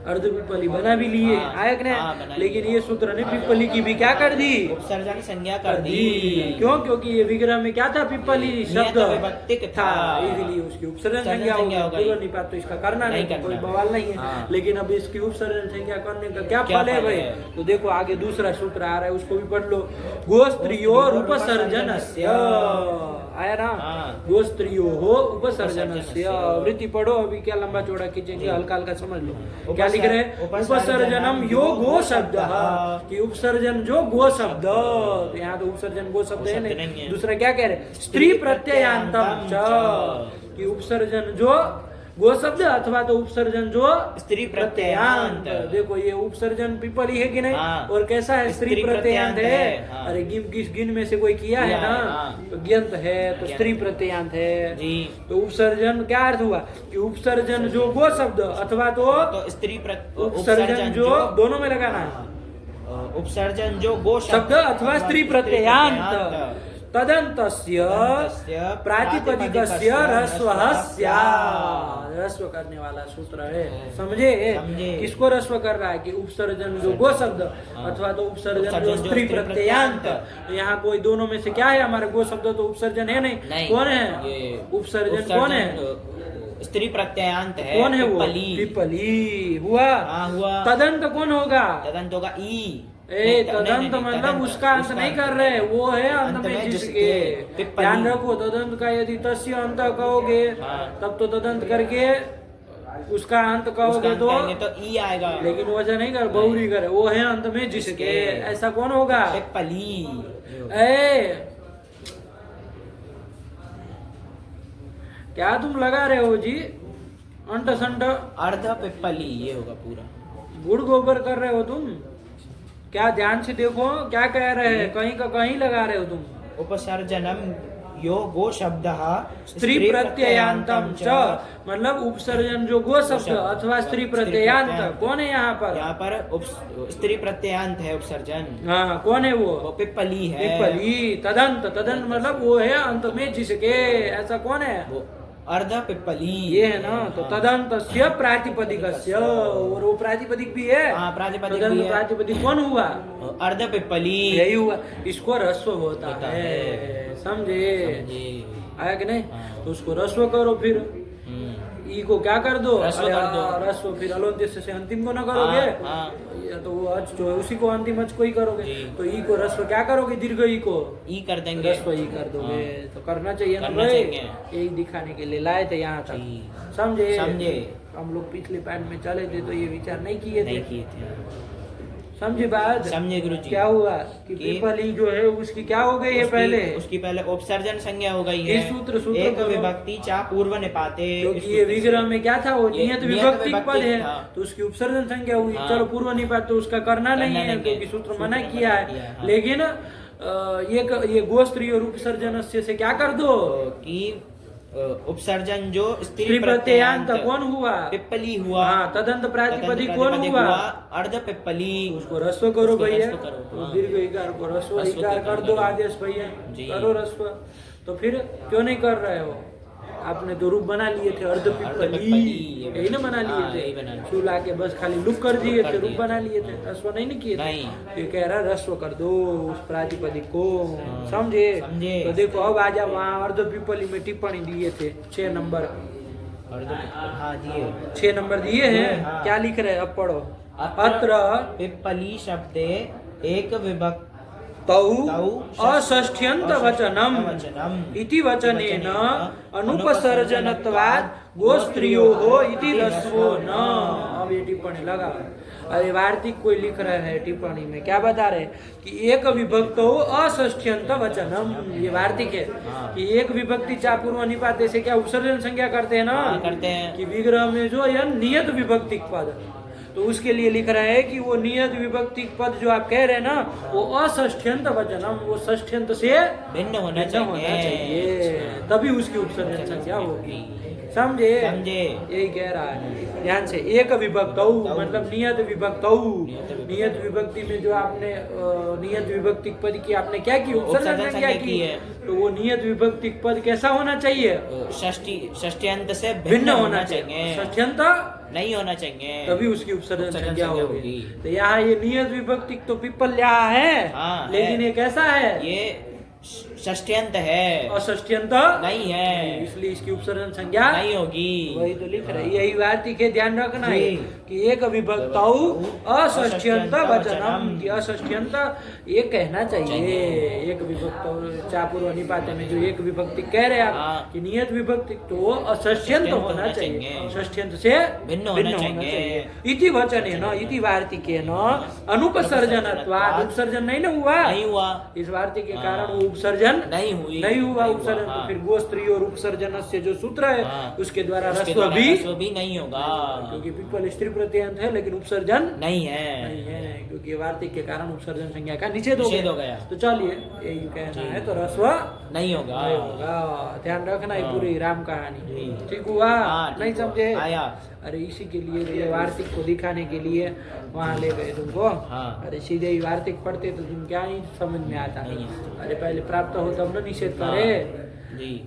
Speaker 1: अर्ध पिपली बना भी लिए, आया कि नहीं? लेकिन ये सूत्र ने पिपली की भी क्या कर दी?
Speaker 2: उपसर्जन संज्ञा कर दी।
Speaker 1: क्यों? क्योंकि ये विग्रह में क्या था? पिपली शब्द था, इसलिए उसकी उपसर्जन संज्ञा हो गई। पूर्व निपात तो इसका करना नहीं, कोई बवाल नहीं है। लेकिन अब इसकी उपसर्जन संज्ञा करने का क्या फल है भाई? तो देखो आगे दूसरा सूत्र आ रहा है, उसको भी पढ़ लो। गोस्त्रियोर उपसर्जनस्य, आया ना? गोस्त्रियो हो उपसर्जनस्य। वृत्ति पढ़ो, अभी क्या लंबा चौड़ा खींचेंगे, हल्का हल्का समझ लो। क्या लिख रहे हैं? उपसर्जनम यो गो शब्द, कि उपसर्जन जो गो शब्द, तो यहाँ तो उपसर्जन गो शब्द है नहीं। दूसरा क्या कह रहे? स्त्री प्रत्ययांतम च, कि उपसर्जन जो गो शब्द अथवा तो उपसर्जन जो
Speaker 2: स्त्री प्रत्ययांत।
Speaker 1: देखो ये उपसर्जन पिपली है कि नहीं? और कैसा है? स्त्री प्रत्ययांत है। अरे किस गिन में से कोई किया है ना? तो ग्यंत है, तो स्त्री प्रत्ययांत है जी। तो उपसर्जन क्या अर्थ हुआ? कि उपसर्जन जो गो शब्द अथवा तो स्त्री उपसर्जन जो दोनों में लगाना है।
Speaker 2: उपसर्जन जो गो
Speaker 1: शब्द अथवा स्त्री प्रत्ययांत तदंतस्य प्रातिपदिकस्य ह्रस्वः स्यात्, ह्रस्व करने वाला सूत्र है। समझे? किसको ह्रस्व कर रहा है? कि उपसर्जन जो गो शब्द अथवा तो उपसर्जन जो स्त्री प्रत्ययांत। यहाँ कोई दोनों में से क्या है? हमारे गो शब्द तो उपसर्जन है नहीं। कौन है उपसर्जन? कौन है?
Speaker 2: स्त्री प्रत्ययांत है।
Speaker 1: कौन है वो? पिपली हुआ। तदंत कौन होगा?
Speaker 2: तदंत होगा ई।
Speaker 1: तदंत मतलब उसका अंत नहीं कर रहे, वो है अंत में जिसके। ध्यान रखो, तदंत का यदि तस्य अंत कहोगे तब तो तदंत करके उसका अंत कहोगे तो
Speaker 2: ई आएगा।
Speaker 1: लेकिन वजह नहीं कर, बहुरी करे, वो है अंत में जिसके। ऐसा कौन होगा?
Speaker 2: पिपली।
Speaker 1: क्या तुम लगा रहे हो जी? अंट संट
Speaker 2: अर्ध पिपली, ये होगा पूरा।
Speaker 1: गुड़ गोबर कर रहे हो तुम? क्या ध्यान से देखो क्या कह रहे हैं, कहीं का कहीं लगा रहे हो तुम।
Speaker 2: उपसर्जनम यो गो शब्द
Speaker 1: स्त्री प्रत्ययांतम च, मतलब उपसर्जन जो गो शब्द अथवा स्त्री प्रत्ययांत कौन है यहाँ पर
Speaker 2: स्त्री प्रत्ययांत है उपसर्जन।
Speaker 1: हाँ, कौन है वो
Speaker 2: पिप्पली है।
Speaker 1: पिप्पली। तदंत, तदंत मतलब वो है अंत में जिसके, ऐसा कौन है
Speaker 2: वो अर्ध पिप्पली
Speaker 1: ये है ना। तो तदंतस्य प्रातिपदिकस्य, और वो प्रातिपदिक भी है।
Speaker 2: हाँ, प्रातिपदिक भी है।
Speaker 1: प्रातिपदिक कौन हुआ
Speaker 2: अर्ध पिप्पली,
Speaker 1: यही हुआ। इसको रस्व होता है, समझे आया कि नहीं।
Speaker 2: हाँ।
Speaker 1: तो उसको रस्व करो, फिर ई को क्या कर दो,
Speaker 2: रस्व कर दो।
Speaker 1: रस्व, फिर अलोन्त्यस्य से अंतिम को ना करोगे।
Speaker 2: हाँ।
Speaker 1: या तो वो अच जो है उसी को अंतिम अच को ही करोगे।
Speaker 2: जी।
Speaker 1: तो ई को रस्व क्या करोगे, दीर्घ ई को
Speaker 2: ई कर देंगे,
Speaker 1: रस्व ई कर दोगे।
Speaker 2: हाँ।
Speaker 1: तो करना चाहिए ना
Speaker 2: करना
Speaker 1: भाई,
Speaker 2: चाहिए।
Speaker 1: यही दिखाने के लिए लाए थे यहाँ
Speaker 2: जी।
Speaker 1: तक, समझे।
Speaker 2: समझे।
Speaker 1: हम लोग पिछले पैन में चले थे तो ये विचार नहीं किए
Speaker 2: नहीं
Speaker 1: थे,
Speaker 2: किए थे।
Speaker 1: समझे बात।
Speaker 2: समझे गुरुजी।
Speaker 1: क्या हुआ कि पिपली जो है उसकी क्या हो गई है, पहले
Speaker 2: उसकी पहले उपसर्जन संज्ञा हो गई है।
Speaker 1: ये सूत्र
Speaker 2: एक विभक्ति चा पूर्व निपाते,
Speaker 1: क्योंकि ये विग्रह में क्या था, वो
Speaker 2: ये
Speaker 1: नियत
Speaker 2: नियत
Speaker 1: विभक्ति
Speaker 2: विभक्ति
Speaker 1: पद है,
Speaker 2: था।
Speaker 1: तो उसकी उपसर्जन संज्ञा हुई।
Speaker 2: हाँ।
Speaker 1: चलो पूर्व निपात तो उसका करना नहीं है,
Speaker 2: नहीं
Speaker 1: क्योंकि
Speaker 2: है।
Speaker 1: सूत्र मना
Speaker 2: सूत्र
Speaker 1: किया
Speaker 2: मना
Speaker 1: है।
Speaker 2: किया है, हाँ।
Speaker 1: लेकिन ये गोस्त्री और उपसर्जन से क्या कर दो
Speaker 2: कि उपसर्जन जो
Speaker 1: स्त्री प्रत्ययांत कौन हुआ,
Speaker 2: पिप्पली हुआ।
Speaker 1: हाँ, तदंत प्रातिपदिक कौन हुआ,
Speaker 2: अर्ध पिप्पली।
Speaker 1: उसको रस्व करो
Speaker 2: उसको
Speaker 1: भैया।
Speaker 2: रस्व करो,
Speaker 1: तो
Speaker 2: हाँ।
Speaker 1: दीर्घ इकार को रस्व
Speaker 2: रस्व
Speaker 1: इकार कर दो
Speaker 2: करो।
Speaker 1: आदेश भैया,
Speaker 2: जी।
Speaker 1: करो रस्व। तो फिर क्यों नहीं कर रहे हो, आपने तो रूप बना लिए थे अर्ध पिप्पली, यही ना बना
Speaker 2: हाँ,
Speaker 1: लिए
Speaker 2: यही
Speaker 1: थे।
Speaker 2: बना लिए।
Speaker 1: चूल आके बस खाली लुक कर दिए
Speaker 2: कर
Speaker 1: थे, रूप
Speaker 2: दिए।
Speaker 1: बना लिए थे, रस्व नहीं किए थे।
Speaker 2: नहीं।
Speaker 1: ये कह रहा रस्व कर दो उस प्रातिपदिक को,
Speaker 2: हाँ।
Speaker 1: समझे।
Speaker 2: समझे।
Speaker 1: तो देखो अब आजा, वहाँ अर्ध पिप्पली में टिप्पणी दिए थे 6 नंबर,
Speaker 2: हाँ दिए
Speaker 1: 6 नंबर दिए हैं।
Speaker 2: हाँ।
Speaker 1: क्या लिख रहे हैं, अब पढ़ो।
Speaker 2: अत्र
Speaker 1: अत्र
Speaker 2: पिप्पली शब्दे एक विभक्ति
Speaker 1: तौ अषष्ठ्यन्त वचनम इति वचनेन अनुपसर्जनत्वात् गोस्त्रियोः इति रस्वो न। अब ये टिप्पणी लगा। अरे वार्तिक कोई लिख रहा है टिप्पणी में, क्या बता रहे कि एक विभक्तो अषष्ठ्यन्त वचनम, ये वार्तिक है कि एक विभक्ति चापूर्व निपाते से क्या उपसर्जन संज्ञा करते हैं ना,
Speaker 2: करते हैं।
Speaker 1: कि विग्रह में जो है नियत विभक्तिक पद, तो उसके लिए लिख रहा है कि वो नियत विभक्तिक पद जो आप कह रहे हैं ना, वो अषष्ठ्यंत वचनम, वो षष्ठ्यंत से
Speaker 2: भिन्न होना
Speaker 1: चाहिए, तभी उसकी उपसर्जन संज्ञा होगी, समझे। यही कह रहा है, ध्यान से। एक विभक्त मतलब नियत विभक्त, नियत विभक्ति में जो आपने नियत विभक्तिक पद की आपने क्या की, उपसर्जन संज्ञा की है, तो वो नियत विभक्तिक पद कैसा होना चाहिए,
Speaker 2: षष्ठ्यंत से
Speaker 1: भिन्न होना चाहिए, षष्ठ्यंत
Speaker 2: नहीं होना चाहिए,
Speaker 1: तभी उसकी उपसर्जन संज्ञा होगी। तो यहाँ ये नियत विभक्तिक तो पिप्पल्या है,
Speaker 2: हाँ,
Speaker 1: लेकिन ये कैसा है,
Speaker 2: ये षष्ठ्यंत है,
Speaker 1: अषष्ठ्यंत
Speaker 2: नहीं है,
Speaker 1: इसलिए इसकी उपसर्जन संज्ञा
Speaker 2: नहीं होगी।
Speaker 1: वही तो लिख रहे, यही वार्तिक है, ध्यान रखना है कि एक विभक्तौ अषष्ठ्यंत वचनम, कि अषष्ठ्यंत ये कहना चाहिए। एक विभक्त चापूर्व निपाते में जो एक विभक्ति कह रहे हैं आप कि नियत विभक्ति, तो अषष्ठ्यंत होना चाहिए, षष्ठ्यंत से
Speaker 2: भिन्न होना चाहिए।
Speaker 1: इति वचनेन, इति वार्तिकेन अनुपसर्जनत्वात्, उपसर्जन नहीं ना हुआ,
Speaker 2: नहीं हुआ,
Speaker 1: इस वार्तिक के कारण वो उपसर्जन
Speaker 2: नहीं
Speaker 1: हुआ उपसर्जन। तो फिर गोस्त्री और उपसर्जन से जो सूत्र है उसके द्वारा रस्व
Speaker 2: भी नहीं होगा,
Speaker 1: क्योंकि पिप्पल स्त्री प्रत्यंत है लेकिन उपसर्जन
Speaker 2: नहीं है,
Speaker 1: क्योंकि वार्तिक के कारण उपसर्जन संज्ञा का निषेध हो गया। तो चलिए यही कहना है, तो रस्व
Speaker 2: नहीं होगा,
Speaker 1: ध्यान रखना है पूरी राम कहानी, ठीक हुआ। नहीं समझे आया, अरे इसी के लिए वार्तिक को दिखाने के लिए वहाँ ले गए तुमको। अरे सीधे ही वार्तिक पढ़ते तो तुम क्या ही समझ में आता। अरे पहले प्राप्त हो तब न निषेध करे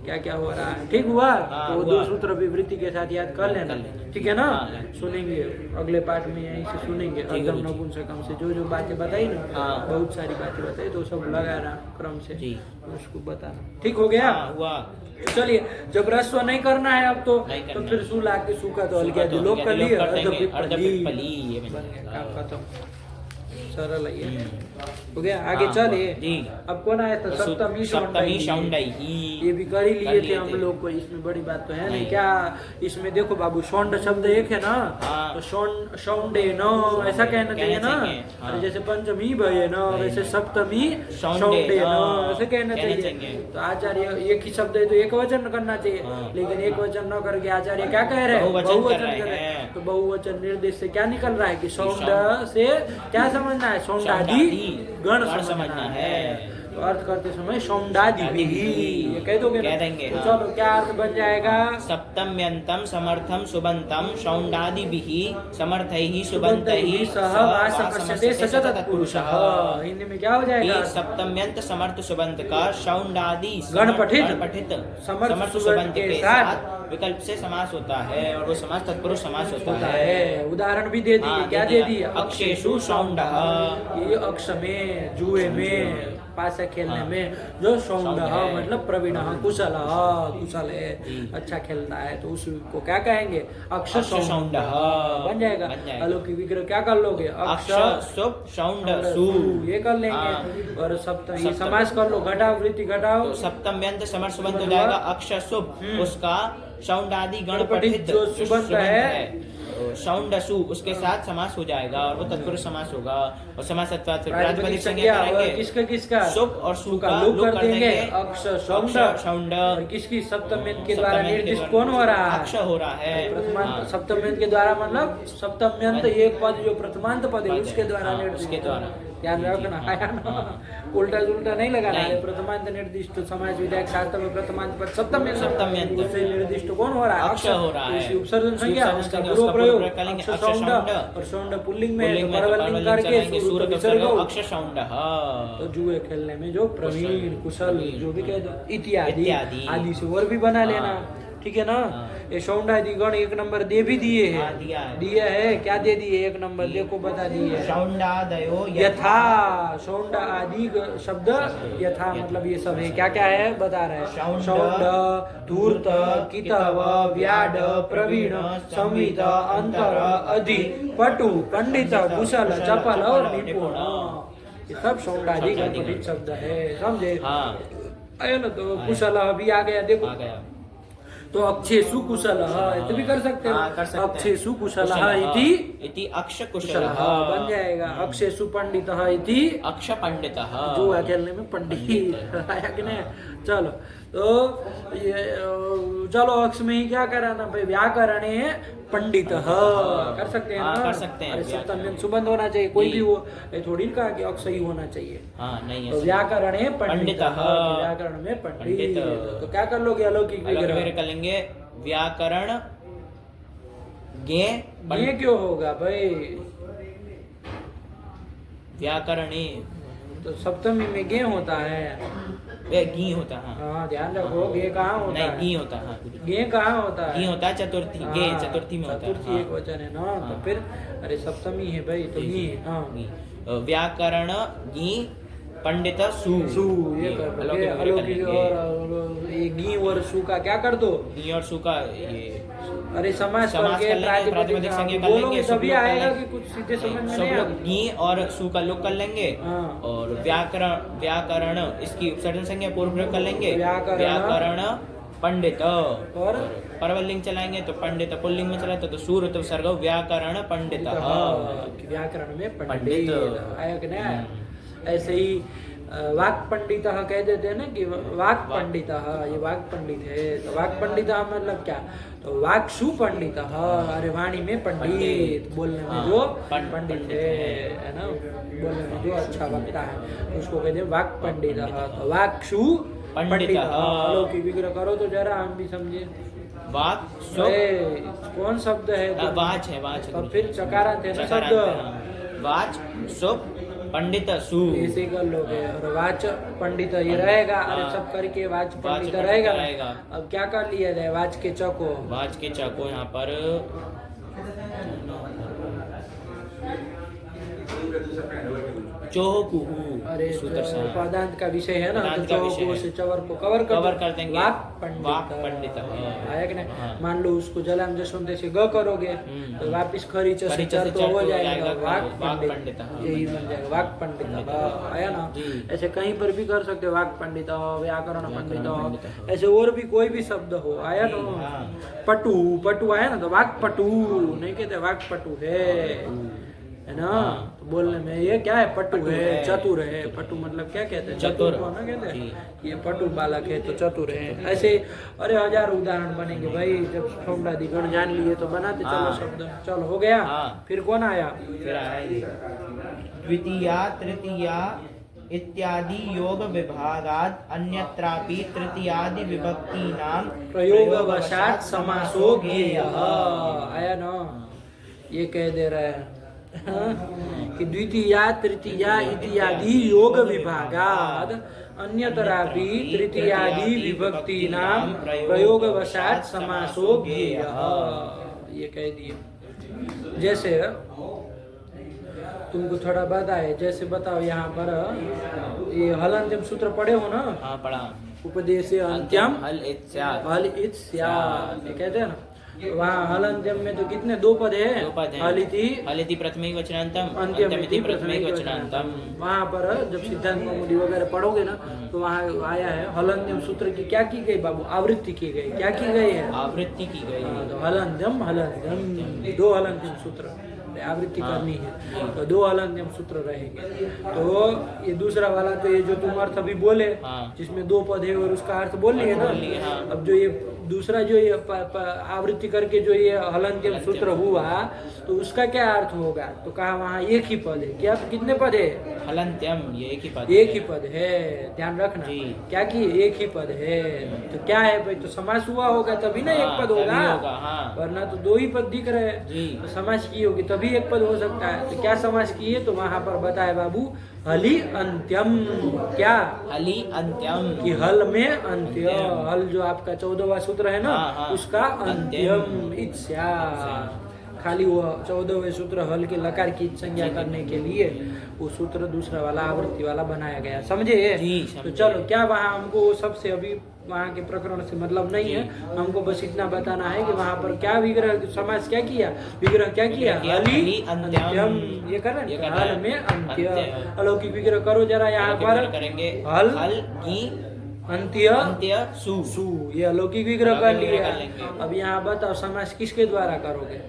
Speaker 1: क्या क्या हो रहा है, ठीक हुआ। तो दो सूत्र विवृत्ति के साथ याद कर लेना, ठीक है ना। सुनेंगे अगले पाठ में, यहीं से सुनेंगे अर्धम नपुंसकम से जो बातें बताई ना, बहुत सारी बातें बताई, तो सब लगा रहा क्रम से उसको बताना, ठीक हो गया। चलिए जब रस्व नहीं करना है अब तो फिर सुला के सूखा तो हल्का लोग कर लिए, काम खत्म, सरल है, हो गया। आगे चलिए, अब कौन आया था, सप्तमी शौंडाई, ये भी कर ही लिए थे हम लोग को, इसमें बड़ी बात तो है नहीं। क्या इसमें देखो बाबू, शौंड शब्द एक है ना, तो शौंडे न ऐसा कहना चाहिए ना। अरे जैसे पंचमी भय न, वैसे सप्तमी शौंडे न ऐसे कहना चाहिए। तो आचार्य एक ही शब्द है तो एक वचन करना चाहिए, लेकिन एक वचन न करके आचार्य क्या कह रहे हैं, बहुवचन कर रहे हैं। तो बहुवचन निर्देश से क्या निकल रहा है कि शौंड से क्या समझना है, शौंडादि गण समझना है। तो अर्थ करते समय सौंडादि भी, ये कह दोगे
Speaker 2: कह
Speaker 1: ना?
Speaker 2: देंगे,
Speaker 1: तो
Speaker 2: हाँ।
Speaker 1: चलो क्या अर्थ बन जाएगा?
Speaker 2: सप्तम्यंतम समर्थम सुबंतम शौंडादिभिः समर्थैः सुबंतैः
Speaker 1: सह वा समस्यते स च तत्पुरुषः। हिंदी में क्या हो जाएगा?
Speaker 2: ये सप्तम्यंत समर्थ सुबंत का शौंडादि
Speaker 1: गणपठित
Speaker 2: समर्थ सुबंत के साथ विकल्प से समास होता है और वो समास तत्पुरुष समास होता है।
Speaker 1: उदाहरण भी दे दिए,
Speaker 2: हाँ,
Speaker 1: क्या
Speaker 2: दे
Speaker 1: दे
Speaker 2: दिया।
Speaker 1: दिए?
Speaker 2: अक्षेषु शौंडः,
Speaker 1: ये अक्ष में, जुए में, पासा खेलने
Speaker 2: हाँ।
Speaker 1: में जो शौंडः
Speaker 2: है।
Speaker 1: मतलब प्रवीण, कुशल, कुशल है, अच्छा खेलता है, तो उसको क्या कहेंगे? अक्ष शौंडः बन जाएगा। अलौकिक विग्रह क्या कर लोगे?
Speaker 2: अक्ष सुप शौंड सु,
Speaker 1: ये कर लेंगे। और सप्तम ये समास कर लो, घटाओ वृत्ति घटाओ,
Speaker 2: तो सप्तम्यंत समर्थ सुबंत हो जाएगा। अक्ष सुप उसका शौंडादि गणपठित
Speaker 1: जो सुबंत है,
Speaker 2: शौंडसु उसके साथ समास हो जाएगा और वो तत्पुरुष समास होगा। और समास प्रातिपदिक संज्ञा
Speaker 1: संज्ञा
Speaker 2: करेंगे।
Speaker 1: किसका किसका?
Speaker 2: सुप और सु का
Speaker 1: लुक
Speaker 2: लुक
Speaker 1: कर देंगे। अक्ष शौंड, और किसकी? सप्तम्यंत के द्वारा निर्दिष्ट कौन हो रहा है?
Speaker 2: अक्ष हो रहा है।
Speaker 1: प्रथमांत सप्तम्यंत के द्वारा, मतलब सप्तम्यंत एक पद जो प्रथमांत पद है उसके द्वारा निर्दिष्ट।
Speaker 2: उसके द्वारा
Speaker 1: ध्यान रखना, आया ना? उल्टा उल्टा नहीं लगाना है। प्रथमांत निर्दिष्ट समाज विधायक शास्त्र में प्रथमांत पद सप्तम्यंत, उससे निर्दिष्ट कौन हो रहा है?
Speaker 2: अक्ष हो रहा है।
Speaker 1: उपसर्जन संज्ञा, उसका पूर्व प्रयोग अक्ष शौंड, और शौंड पुल्लिंग में परवलिंग करके सूर्य विसर्ग
Speaker 2: अक्ष शौंडः।
Speaker 1: तो जुए खेलने में जो प्रवीण, कुशल, जो भी कह दो, इत्यादि आदि से और भी बना लेना, ठीक है ना? ये शौंडादि गण एक नंबर दे भी दिए है, दिया है। क्या दे दिए? एक नंबर देखो, बता दिए।
Speaker 2: शौंडादयो
Speaker 1: यथा, शौंड आदि शब्द यथा मतलब ये सब है। क्या क्या है बता रहे हैं? शौंड, धूर्त, कितव, व्याड, प्रवीण, संवित, अंतर, अधि, पटु, पंडित, कुशल, चपल और निपुण, ये सब शौंडादि गणपठित शब्द है, समझे? आया ना? तो कुशल भी आ गया, देखो। तो अक्षेषु कुशलः ऐसे भी कर सकते हैं। अक्षेषु कुशलः इति
Speaker 2: अक्ष कुशलः
Speaker 1: बन जाएगा। अक्षेषु पंडितः इति
Speaker 2: अक्ष पंडितः,
Speaker 1: जो खेलने में पंडित आया कि नहीं? चलो, तो ये चलो अक्ष में ही क्या कराना भाई? व्याकरण है पंडित कर सकते हैं ना?
Speaker 2: कर सकते हैं।
Speaker 1: अरे सप्तम्यंत सुबंध होना चाहिए, कोई भी हो, ये थोड़ी ना कहा कि अक्ष ही होना चाहिए।
Speaker 2: नहीं,
Speaker 1: तो व्याकरण है पंडित, व्याकरण में पंडित। तो क्या कर लोगे? अलौकिक विग्रह
Speaker 2: कर लेंगे। व्याकरण गे
Speaker 1: क्यों होगा भाई?
Speaker 2: व्याकरण
Speaker 3: तो सप्तमी में गे होता है,
Speaker 2: घी होता है।
Speaker 3: हाँ ध्यान रखो, गे कहाँ होता
Speaker 2: नहीं,
Speaker 3: है?
Speaker 2: घी होता है।
Speaker 3: गे कहाँ होता है?
Speaker 2: घी होता है चतुर्थी, गे
Speaker 3: हाँ,
Speaker 2: चतुर्थी में होता है।
Speaker 3: चतुर्थी एक वचन है ना, तो फिर अरे सप्तमी है भाई, तो घी। हाँ
Speaker 2: व्याकरण घी पंडित सु
Speaker 3: ये कर लो, अलौकिक और ये घी और सु का क्या कर दो?
Speaker 2: घी और सु का ये
Speaker 3: अरे समास
Speaker 2: समास
Speaker 3: करके
Speaker 2: कर लेंगे, प्रातिपदिक संज्ञा कर
Speaker 3: बोलोगे
Speaker 2: लेंगे,
Speaker 3: तभी
Speaker 2: सब लोग
Speaker 3: आएगा
Speaker 2: कर
Speaker 3: कि कुछ सीधे समझ में
Speaker 2: सब
Speaker 3: नहीं
Speaker 2: लोग
Speaker 3: आएगा।
Speaker 2: घी और सु का लोग कर लेंगे।
Speaker 3: हाँ।
Speaker 2: और व्याकरण इसकी उपसर्जन संज्ञा पूर्व प्रयोग कर लेंगे।
Speaker 3: व्याकरण
Speaker 2: पंडित
Speaker 3: और
Speaker 2: परवलिंग चलाएंगे तो पंडित पुल्लिंग में चलाते तो सूर्य तो सर्ग व्याकरण पंडित।
Speaker 3: व्याकरण में पंडित आया कि नहीं? ऐसे ही वाक पंडित कह देते हैं ना कि वाक पंडित, ये वाक पंडित है। तो वाक पंडित मतलब क्या? तो वाक सुपंडित, अरे वाणी में पंडित, बोलने में जो पंडित है ना, बोलने में जो अच्छा वक्ता है उसको कहते हैं वाक पंडित। तो वाक सु पंडित। अलौकिक विग्रह करो तो जरा हम भी समझे।
Speaker 2: वाक
Speaker 3: कौन शब्द है?
Speaker 2: वाच है, वाच है।
Speaker 3: तो फिर चकारांत है ना शब्द।
Speaker 2: वाच सुप पंडित सु
Speaker 3: ऐसे कर लोगे। और वाच पंडित ये रहेगा, अरे सब करके वाच पंडित रहेगा। अब क्या कर लिया जाए? वाच के चको,
Speaker 2: वाच के चको यहाँ पर चौकुहू।
Speaker 3: अरे पदांत का विषय है ना, तो चौको से चवर को कवर
Speaker 2: कर देंगे।
Speaker 3: वाक पंडित आया कि नहीं? मान लो उसको जलाम जसवंत से ग करोगे तो वापिस खरी से चर तो हो जाएगा वाक पंडित, यही बन जाएगा वाक पंडित। आया ना? ऐसे कहीं पर भी कर सकते, वाक पंडित, व्याकरण पंडित, ऐसे और भी कोई भी शब्द हो। आया ना? पटु आया ना, तो वाक पटु नहीं कहते, वाक पटु है ना। तो बोलने में ये क्या है? पटु है, चतुर है। पटु मतलब क्या कहते हैं? चतुर को ना कहते हैं। ये पटु बालक है तो चतुर है। ऐसे अरे हजार उदाहरण बनेंगे भाई, जब शौंडादि गण जान लिए तो बनाते चलो शब्द। चलो हो गया। फिर कौन आया?
Speaker 2: फिर आया द्वितीया तृतीया इत्यादि योग विभागात् अन्यत्रापि तृतीयादि विभक्तीनां
Speaker 3: प्रयोगवशात् समासो ज्ञेयः। आया ना, ये कह दे रहा है कि द्वितीया तृतीया इत्यादि योग विभागात् अन्यतरापि तृतीयादि विभक्तीनां प्रयोगवशात् समासो ज्ञेयः। ये कह दिए। जैसे तुमको थोड़ा बताए, जैसे बताओ यहाँ पर ये हलंत्यम सूत्र पढ़े हो ना?
Speaker 2: हाँ पढ़ा।
Speaker 3: उपदेश अंत्यम
Speaker 2: हल इत स्यात्।
Speaker 3: हल इत स्यात्, ये कहते हैं ना। वहाँ हलंत्यम में तो कितने दो पद है?
Speaker 2: दो पद हैं। हलिति प्रथमैक वचनान्तम अंत्यमिति प्रथमैक वचनान्तम।
Speaker 3: वहाँ पर जब सिद्धांत कौमुदी वगैरह पढ़ोगे ना तो वहाँ आया है हलंत्यम सूत्र की क्या की गई बाबू? आवृत्ति की गई। क्या की गई है?
Speaker 2: आवृत्ति की गई।
Speaker 3: तो हलंत्यम हलंत्यम दो हलंत्यम सूत्र आवृत्ति करनी है, तो दो हलंत्यम सूत्र रहेंगे। तो ये दूसरा वाला तो ये जो तुम अर्थ अभी बोले, जिसमें दो पद है और उसका अर्थ बोल लिए ना। अब जो ये दूसरा जो ये आवृत्ति करके जो ये हलंत्यम सूत्र हुआ तो उसका क्या अर्थ होगा? तो कहा वहाँ एक ही पद है। क्या कितने पद है?
Speaker 2: हलंत्यम, ये एक ही पद।
Speaker 3: एक ही पद है, ध्यान रखना। क्या की एक ही पद है तो क्या है भाई? तो समास हुआ होगा तभी ना एक पद होगा, वरना तो दो ही पद दिख रहे हैं। तो समास की होगी तभी एक पद हो सकता है। तो क्या समास की है? तो वहाँ पर बताए बाबू हलि अंत्यम। क्या?
Speaker 2: हलि अंत्यम,
Speaker 3: कि हल में अंत्य। हल जो आपका 14वां सूत्र है ना, उसका अंत्यम इत्स्या। खाली वो 14वें सूत्र हल के लकार की संज्ञा करने के लिए वो सूत्र दूसरा वाला आवृत्ति वाला बनाया गया। समझे? तो चलो, क्या वहाँ हमको सबसे अभी वहाँ के प्रकरण से मतलब नहीं है, हमको बस इतना बताना है कि वहाँ पर क्या विग्रह समास क्या किया? विग्रह क्या किया? हलि अंत्यम। ये कर हल में अंत्य। अलौकिक विग्रह करो जरा यहाँ पर। हल
Speaker 2: की
Speaker 3: अंत्य
Speaker 2: अंत्य सु।
Speaker 3: सु, ये अलौकिक विग्रह कर लिया। अब यहाँ बताओ समास किसके द्वारा करोगे?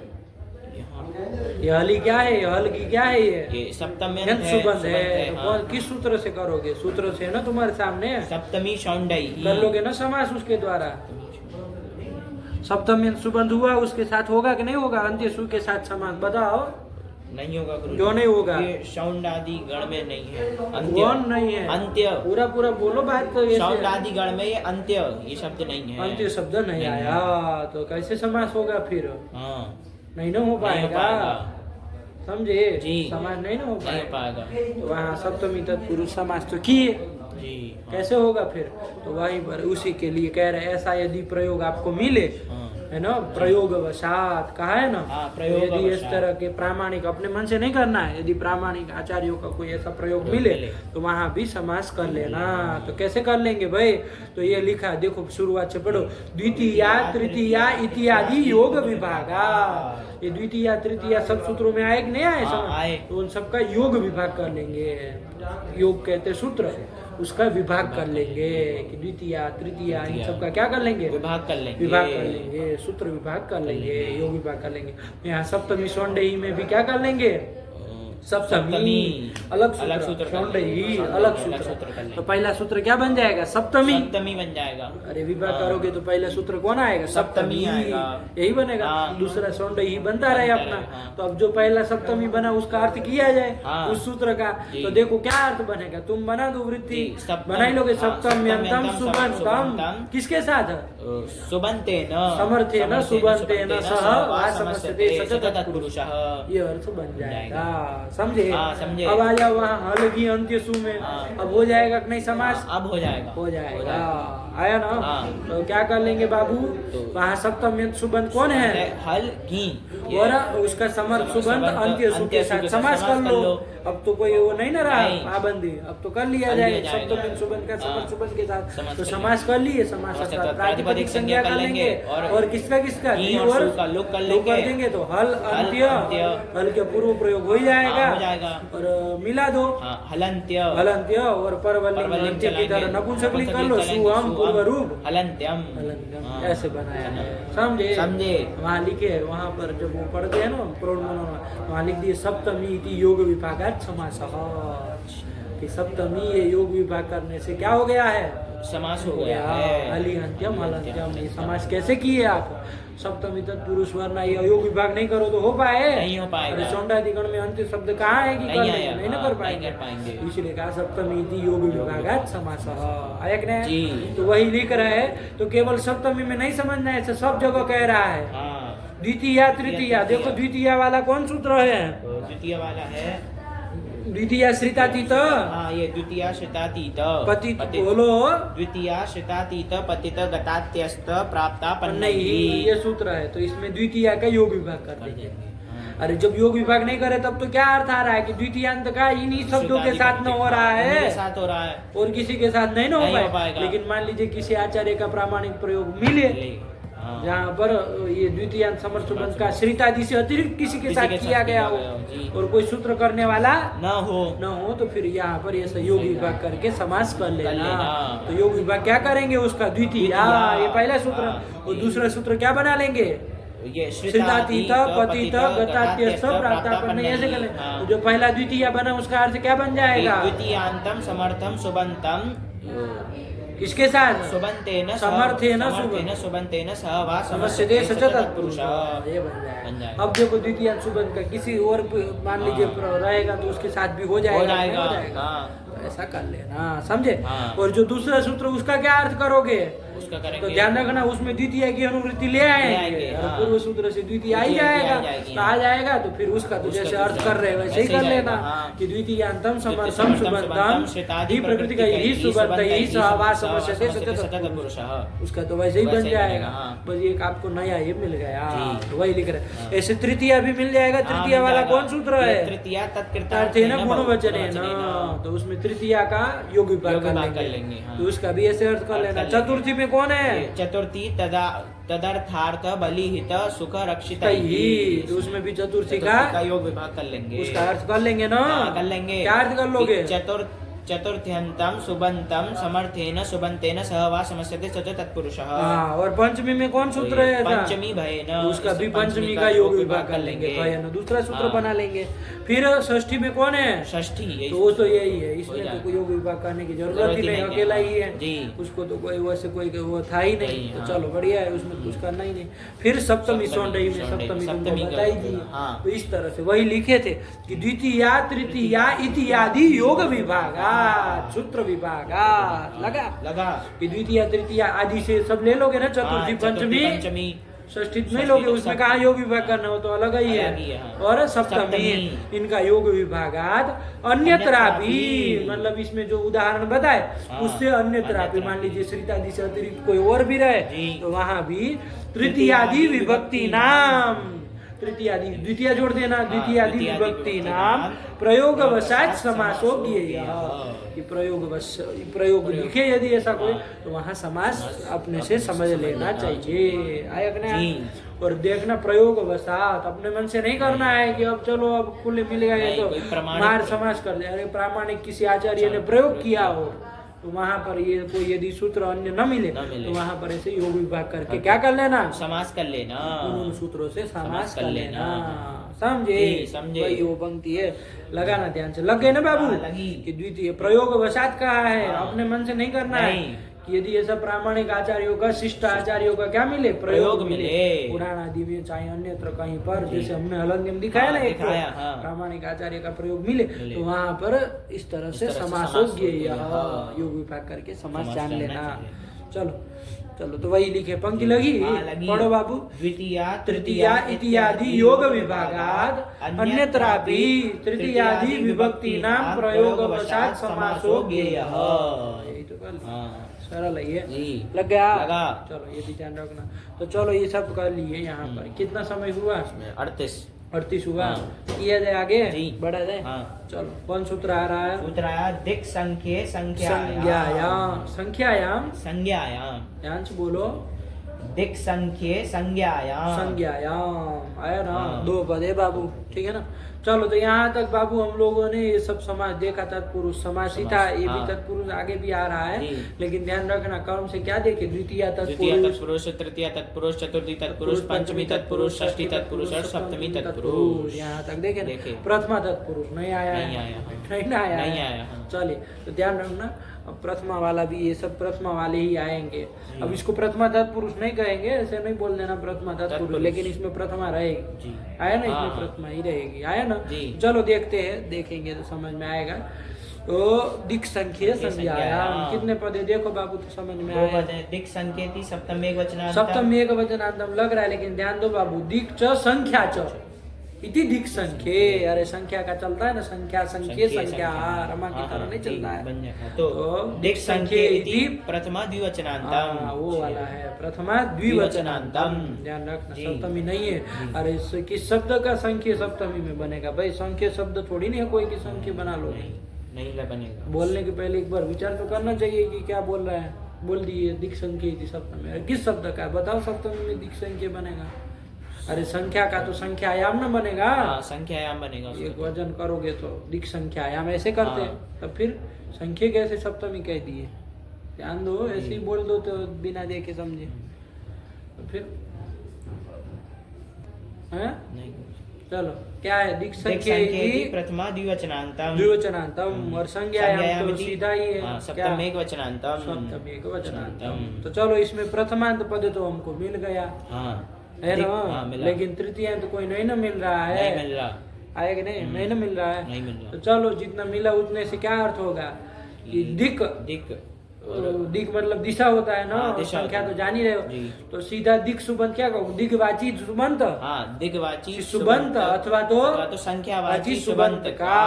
Speaker 3: ये हली क्या है? हल की क्या है? ये
Speaker 2: सप्तमी
Speaker 3: सुबंध है। कौन किस सूत्र से करोगे? सूत्र से ना तुम्हारे सामने
Speaker 2: सप्तमी शौंडई
Speaker 3: कर लोगे ना समास उसके द्वारा। सप्तमी सुबंध हुआ, उसके साथ होगा कि नहीं होगा? अंत्य सु के साथ समास बताओ।
Speaker 2: नहीं होगा गुरु।
Speaker 3: क्यों नहीं होगा?
Speaker 2: ये शौंड आदि गण में नहीं है।
Speaker 3: कौन नहीं है?
Speaker 2: अंत्य
Speaker 3: पूरा पूरा बोलो बात। तो
Speaker 2: शौंड आदि गण में ये अंत्य ये शब्द नहीं है।
Speaker 3: अंत्य शब्द नहीं आया तो कैसे समास होगा फिर?
Speaker 2: हाँ,
Speaker 3: नहीं ना हो पाएगा। समझे? समास नहीं ना हो
Speaker 2: पाएगा।
Speaker 3: तो वहाँ सप्तमी तत्पुरुष समास तो किए, कैसे होगा फिर? तो वहीं पर उसी के लिए कह रहे ऐसा यदि प्रयोग आपको मिले, है ना, प्रयोग वशात कहा है ना। यदि इस तरह के प्रामाणिक अपने मन से नहीं करना है, यदि प्रामाणिक आचार्यों का कोई ऐसा प्रयोग मिले तो वहाँ भी समास कर लेना। तो कैसे कर लेंगे भाई? तो ये लिखा देखो, शुरुआत से पढ़ो। द्वितीया तृतीया इत्यादि योग विभागा। ये द्वितीया तृतीया सब सूत्रों में आए कि नहीं आए? आए। तो उन सबका योग विभाग कर लेंगे। योग कहते सूत्र, उसका विभाग कर लेंगे कि द्वितीया तृतीया इन सबका क्या कर लेंगे?
Speaker 2: विभाग कर
Speaker 3: लेंगे। सूत्र विभाग कर लेंगे, योग विभाग कर लेंगे। यहाँ सप्तमी सौंडई में भी क्या कर लेंगे? सप्तमी अलग सूत्र, सौंडई अलग सूत्र। तो पहला सूत्र क्या बन जाएगा? सप्तमी
Speaker 2: बन जाएगा।
Speaker 3: अरे विभाग करोगे तो पहला सूत्र कौन आएगा? सप्तमी आएगा, यही बनेगा। दूसरा सौंडई ही बनता रहे अपना। तो अब जो पहला सप्तमी बना उसका अर्थ किया जाए उस सूत्र का। तो देखो क्या अर्थ बनेगा? तुम बना दो वृत्ति, बनाई लोगे सप्तम्यंतम सुबंतम। किसके साथ?
Speaker 2: सुबंतेन
Speaker 3: समर्थेन सुबंतेन सह वा समस्यते सच
Speaker 2: तत्पुरुषः।
Speaker 3: ये अर्थ बन जाएगा। समझे?
Speaker 2: समझे।
Speaker 3: अब आ जाओ वहाँ हल की अंत्य सु में। अब हो जाएगा कि नहीं समास?
Speaker 2: अब हो जाएगा।
Speaker 3: आया ना। तो क्या कर लेंगे बाबू? वहाँ सप्तम्यंत सुबंध कौन है?
Speaker 2: हल की
Speaker 3: और उसका समर्थ सुबंध अंत्य सु के साथ समास कर लो। अब तो कोई वो नहीं ना रहा पाबंदी, अब तो कर लिया जाए सप्तम्यंत सुबंध का समर्थ सुबंध के साथ। तो समास कर लिए, समास प्रातिपदिक संज्ञा कर लेंगे। और किसका लोक कर देंगे तो हल अंत्य, हल के पूर्व प्रयोग हो जाएगा। और मिला दो
Speaker 2: हलंत्य
Speaker 3: और परवलिंग की तरह नपुंसकलिंग कर लो। सुहम पूर्व रूप
Speaker 2: हलंत्यम
Speaker 3: ऐसे बनाया है। समझे? वहाँ लिखे, वहाँ पर जब वो पढ़ते हैं ना प्रौढ़ वहाँ लिख दिए सप्तमी इति योग विभागात् समासः। कि सप्तमी ये योग विभाग करने से क्या हो गया है?
Speaker 2: समास हो गया है।
Speaker 3: हली अंत्यम हल अंत्यम, ये समास कैसे किए आप? सप्तमी तत्पुरुष वरना ये अयोग विभाग नहीं करो तो हो पाए?
Speaker 2: नहीं हो पाएगा।
Speaker 3: अरे सौंडाधिकरण में अंत्य शब्द कहाँ है कि
Speaker 2: नहीं
Speaker 3: कर
Speaker 2: आया,
Speaker 3: लेंगे? नहीं ना
Speaker 2: हाँ,
Speaker 3: कर
Speaker 2: नहीं कर
Speaker 3: पाएंगे।
Speaker 2: पाएंगे।
Speaker 3: इसलिए कहा सप्तमी इति योग विभागात समास आया कि नहीं?
Speaker 2: जी।
Speaker 3: तो वही लिख रहे हैं, तो केवल सप्तमी में नहीं समझना है, सब जगह कह रहा है।
Speaker 2: हाँ,
Speaker 3: द्वितीया तृतीया, देखो द्वितीया वाला कौन सूत्र है?
Speaker 2: तो द्वितीय वाला है,
Speaker 3: द्वितीया श्रितातीत
Speaker 2: हाँ ये द्वितीय श्रितातीत
Speaker 3: पतित, बोलो
Speaker 2: द्वितीय श्रितातीत पतित गतात्यस्त प्राप्ता
Speaker 3: नहीं,
Speaker 2: पन्नैः।
Speaker 3: ये सूत्र है, तो इसमें द्वितीया का योग विभाग कर देंगे। अरे जब योग विभाग नहीं करे तब तो क्या अर्थ आ रहा है कि द्वितीयांत का इन्हीं शब्दों के साथ न हो रहा है,
Speaker 2: साथ हो रहा है
Speaker 3: और किसी के साथ नहीं ना
Speaker 2: नहीं
Speaker 3: हो
Speaker 2: हो पाएगा।
Speaker 3: लेकिन मान लीजिए किसी आचार्य का प्रामाणिक प्रयोग मिले
Speaker 2: हाँ।
Speaker 3: जहाँ पर ये द्वितीयांत समर्थ सुबंध का श्रितादि से अतिरिक्त किसी के साथ किया गया हो
Speaker 2: जी।
Speaker 3: और कोई सूत्र करने वाला
Speaker 2: न हो
Speaker 3: तो फिर यहाँ पर ये योग विभाग करके समास कर लेना।
Speaker 2: लेना।
Speaker 3: तो योग विभाग क्या करेंगे? उसका द्वितीय, ये पहला सूत्र।
Speaker 2: हाँ,
Speaker 3: और दूसरा सूत्र क्या बना लेंगे?
Speaker 2: ये
Speaker 3: श्रितातीत पतित गतात्यस्त प्राप्तापन्न, ऐसे कर लेंगे।
Speaker 2: हाँ।
Speaker 3: तो जो पहला द्वितीय बना उसका अर्थ क्या बन जाएगा?
Speaker 2: द्वितीयांतम समर्थम सुबंतम
Speaker 3: किसके साथ?
Speaker 2: सुबंतेन
Speaker 3: समर्थेन
Speaker 2: सुबंतेन सह वा
Speaker 3: समस्यते
Speaker 2: समस्यते
Speaker 3: सच
Speaker 2: तत्पुरुष।
Speaker 3: ये बन जाएगा। अब देखो द्वितीय सुबंध का किसी और मान लीजिए रहेगा तो उसके साथ भी हो जाएगा।
Speaker 2: हाँ।
Speaker 3: तो ऐसा कर लेना, समझे?
Speaker 2: हाँ।
Speaker 3: और जो दूसरा सूत्र उसका क्या अर्थ करोगे?
Speaker 2: उसका करेंगे
Speaker 3: तो ध्यान रखना उसमें द्वितीय की अनुवृत्ति ले आएंगे।
Speaker 2: हाँ।
Speaker 3: पूर्व सूत्र से द्वितीय आ ही जाएगा, तो आ जाएगा तो फिर उसका तो जैसे अर्थ कर रहे वैसे ही कर लेना कि द्वितीयांतम समर्थम सुबंधम ही प्रकृति का यही सुबंध यही सहवास समस्यते
Speaker 2: तत्पुरुष।
Speaker 3: उसका तो वैसे ही बन
Speaker 2: वैसे ही
Speaker 3: जाएगा।
Speaker 2: बनेगा, हाँ।
Speaker 3: बस एक आपको नया ये मिल गया,
Speaker 2: जी।
Speaker 3: तो वही लिख रहे। ऐसे तृतीय भी मिल जाएगा। तृतीय वाला कौन सूत्र है?
Speaker 2: तृतीया
Speaker 3: तत्कृतार्थेन गुणवचनेन, तो उसमें तृतीय का योग विभाग कर लेंगे।
Speaker 2: हाँ।
Speaker 3: तो उसका भी ऐसे अर्थ कर लेना। चतुर्थी में कौन है?
Speaker 2: चतुर्थी तदर्थार्थ बलिहित सुख रक्षित
Speaker 3: ही, तो उसमें भी चतुर्थी का
Speaker 2: योग विभाग कर लेंगे।
Speaker 3: उसका अर्थ कर लेंगे ना?
Speaker 2: कर लेंगे।
Speaker 3: क्या अर्थ कर लोगे?
Speaker 2: चतुर्थ्यंतम सुबंतम समर्थेन सुबंतेन सह वा समस्यते सच तत्पुरुष।
Speaker 3: हाँ, और पंचमी में कौन सूत्र है ऐसा?
Speaker 2: पंचमी भयेन,
Speaker 3: उसका भी पंचमी का योग विभाग कर लेंगे। भयेन दूसरा सूत्र
Speaker 2: हाँ।
Speaker 3: बना लेंगे। फिर षष्ठी में कौन है?
Speaker 2: षष्ठी,
Speaker 3: तो वो तो यही है, इसमें तो कोई योग विभाग करने की जरूरत ही नहीं, अकेला ही है
Speaker 2: जी।
Speaker 3: उसको तो कोई वैसे कोई वो था ही नहीं, तो
Speaker 2: हाँ।
Speaker 3: चलो बढ़िया है, उसमें कुछ करना ही नहीं। फिर सप्तमी सौंदई में सप्तमी तुमको बताई दी।
Speaker 2: हाँ।
Speaker 3: तो इस तरह से वही लिखे थे कि द्वितीया तृतीया इत्यादि योग विभागात, सूत्र विभागात लगा कि द्वितीय तृतीय आदि से सब ले लोगे ना, चतुर्थी पंचमी षष्ठी नहीं लोगे, उसमें कहा योग विभाग करना हो तो अलग ही है। और सप्तमी इनका योग विभागात अन्यत्रा भी, मतलब इसमें जो उदाहरण बताए उससे अन्यत्रा भी, मान लीजिए श्रितादि से अतिरिक्त कोई और भी रहे तो वहां भी तृतीयादि विभक्ति नाम, तृतीयादि द्वितीय जोड़ देना, द्वितीयादि विभक्ति नाम प्रयोगवशात समास हो गया। प्रयोग लिखे यदि ऐसा कोई तो वहाँ समास अपने से समझ लेना चाहिए। आया नहीं? और देखना प्रयोगवशात, अपने मन से नहीं करना है कि अब चलो अब खुले मिल गए तो मार समास कर दे। अरे प्रामाणिक किसी आचार्य ने प्रयोग किया हो तो वहाँ पर ये कोई यदि सूत्र अन्य न मिले तो वहाँ पर ऐसे योग विभाग करके क्या कर लेना?
Speaker 2: समास कर लेना,
Speaker 3: उन सूत्रों से समास कर लेना। समझे? वही वो पंक्ति है, लगाना ध्यान से। लग गए ना बाबू? कि द्वितीय प्रयोग वशात कहा है, अपने मन से नहीं करना है कि यदि ऐसा प्रामाणिक आचार्यों का, शिष्ट आचार्यों का क्या मिले? प्रयोग मिले। पुराण आदि में चाहे अन्यत्र कहीं पर, जैसे हमने हलंत्यम दिखाया ना, एक प्रामाणिक आचार्य का प्रयोग मिले तो वहाँ पर इस तरह से समास हो गया। योग विभाग करके समास जान लेना। चलो तो वही लिखे, पंक्ति लगी? पढ़ो बाबू।
Speaker 2: द्वितीया
Speaker 3: तृतीया इत्यादि योग विभागात अन्यत्रापि तृतीयादि विभक्ति नाम प्रयोगवशात समासो ज्ञेयः। यही तो कल सरल है ये। लग गया? लगा। चलो ये भी ध्यान रखना। तो चलो ये सब कर लिए। यहाँ पर कितना समय हुआ? 38 हुआ। किया जाए आगे, बढ़ा जाए। चलो कौन सूत्र आ रहा है?
Speaker 2: सूत्र आया दिक् संख्ये
Speaker 3: संज्ञायाम। संज्ञायाम ध्यान से बोलो।
Speaker 2: दिक् संख्ये संज्ञायाम
Speaker 3: आया ना? 2 पद है बाबू, ठीक है ना? चलो तो यहाँ तक बाबू हम लोगों ने ये सब समास देखा, तत्पुरुष समास ही था। ये भी तत्पुरुष आगे भी आ रहा है, लेकिन ध्यान रखना कर्म से क्या देखे? द्वितीय तत्पुरुष,
Speaker 2: तृतीय तत्पुरुष, चतुर्थी तत्पुरुष, पंचमी तत्पुरुष, षष्ठी तत्पुरुष और सप्तमी तत्पुरुष।
Speaker 3: यहाँ तक देखे। प्रथमा तत्पुरुष नहीं आया, नहीं आया। चलिए तो ध्यान रखना। अब प्रथमा वाला भी, ये सब प्रथमा वाले ही आएंगे। अब इसको प्रथमा तत्पुरुष नहीं कहेंगे, ऐसे नहीं बोल देना प्रथमा तत्पुरुष, लेकिन इसमें प्रथमा रहेगी। आया ना, इसमें प्रथमा ही रहेगी। आया ना, चलो देखते हैं, देखेंगे तो समझ में आएगा। तो दिक् संख्य संज्ञायाम कितने पद है देखो बाबू, तो समझ में आया।
Speaker 2: दिक् संकेति सप्तम एक वचनांतम,
Speaker 3: सप्तम एक वचनांतम लग रहा है, लेकिन ध्यान दो बाबू, दिक् च संख्या च इति दिक् संख्ये। अरे संख्या का चलता है ना, संख्या संख्ये संख्या, रमा की तरह नहीं चलता है।
Speaker 2: तो दिक् संख्ये इति प्रथमा द्विवचनांतम,
Speaker 3: वो वाला है प्रथमा द्विवचनांतम, ध्यान रखना, सप्तमी नहीं है। अरे किस शब्द का संख्य सप्तमी में बनेगा भाई? संख्य शब्द थोड़ी नहीं है कोई की संख्य बना लो,
Speaker 2: नहीं बनेगा।
Speaker 3: बोलने के पहले एक बार विचार तो करना चाहिए कि क्या बोल रहा है। बोल दिए दिक् संख्या थी सप्तमी, किस शब्द का बताओ सप्तमी में दिक् संख्या बनेगा? अरे संख्या का तो संख्यायाम न बनेगा,
Speaker 2: संख्यायाम बनेगा।
Speaker 3: एक वजन करोगे तो दिक् संख्यायाम ऐसे करते हैं, तब फिर संख्या कैसे सप्तमी कह दिए? ध्यान दो, ऐसे ही बोल दो तो बिना देखे समझे तो फिर है नहीं। चलो क्या है? दिक् संख्या
Speaker 2: प्रथमा द्विवचनांतम,
Speaker 3: द्विवचनांतम, और संज्ञायाम तो सीधा ही है,
Speaker 2: सप्तम एक वचनांतम,
Speaker 3: सप्तम एक वचनांतम। तो चलो इसमें प्रथमांत पद तो हमको मिल गया है ना, लेकिन तृतीयांत कोई नहीं ना मिल रहा है,
Speaker 2: नहीं मिल रहा
Speaker 3: आया कि नहीं? नहीं ना मिल रहा है,
Speaker 2: नहीं मिल रहा।
Speaker 3: तो चलो जितना मिला उतने से क्या अर्थ होगा कि दिक् दिक् मतलब दिशा होता है ना, संख्या तो जान ही रहे हो, तो सीधा दिक् सुबंत क्या कहूँ? दिग्वाची सुबंत,
Speaker 2: दिग्वाची
Speaker 3: सुबंत अथवा तो
Speaker 2: संख्यावाची
Speaker 3: सुबंत का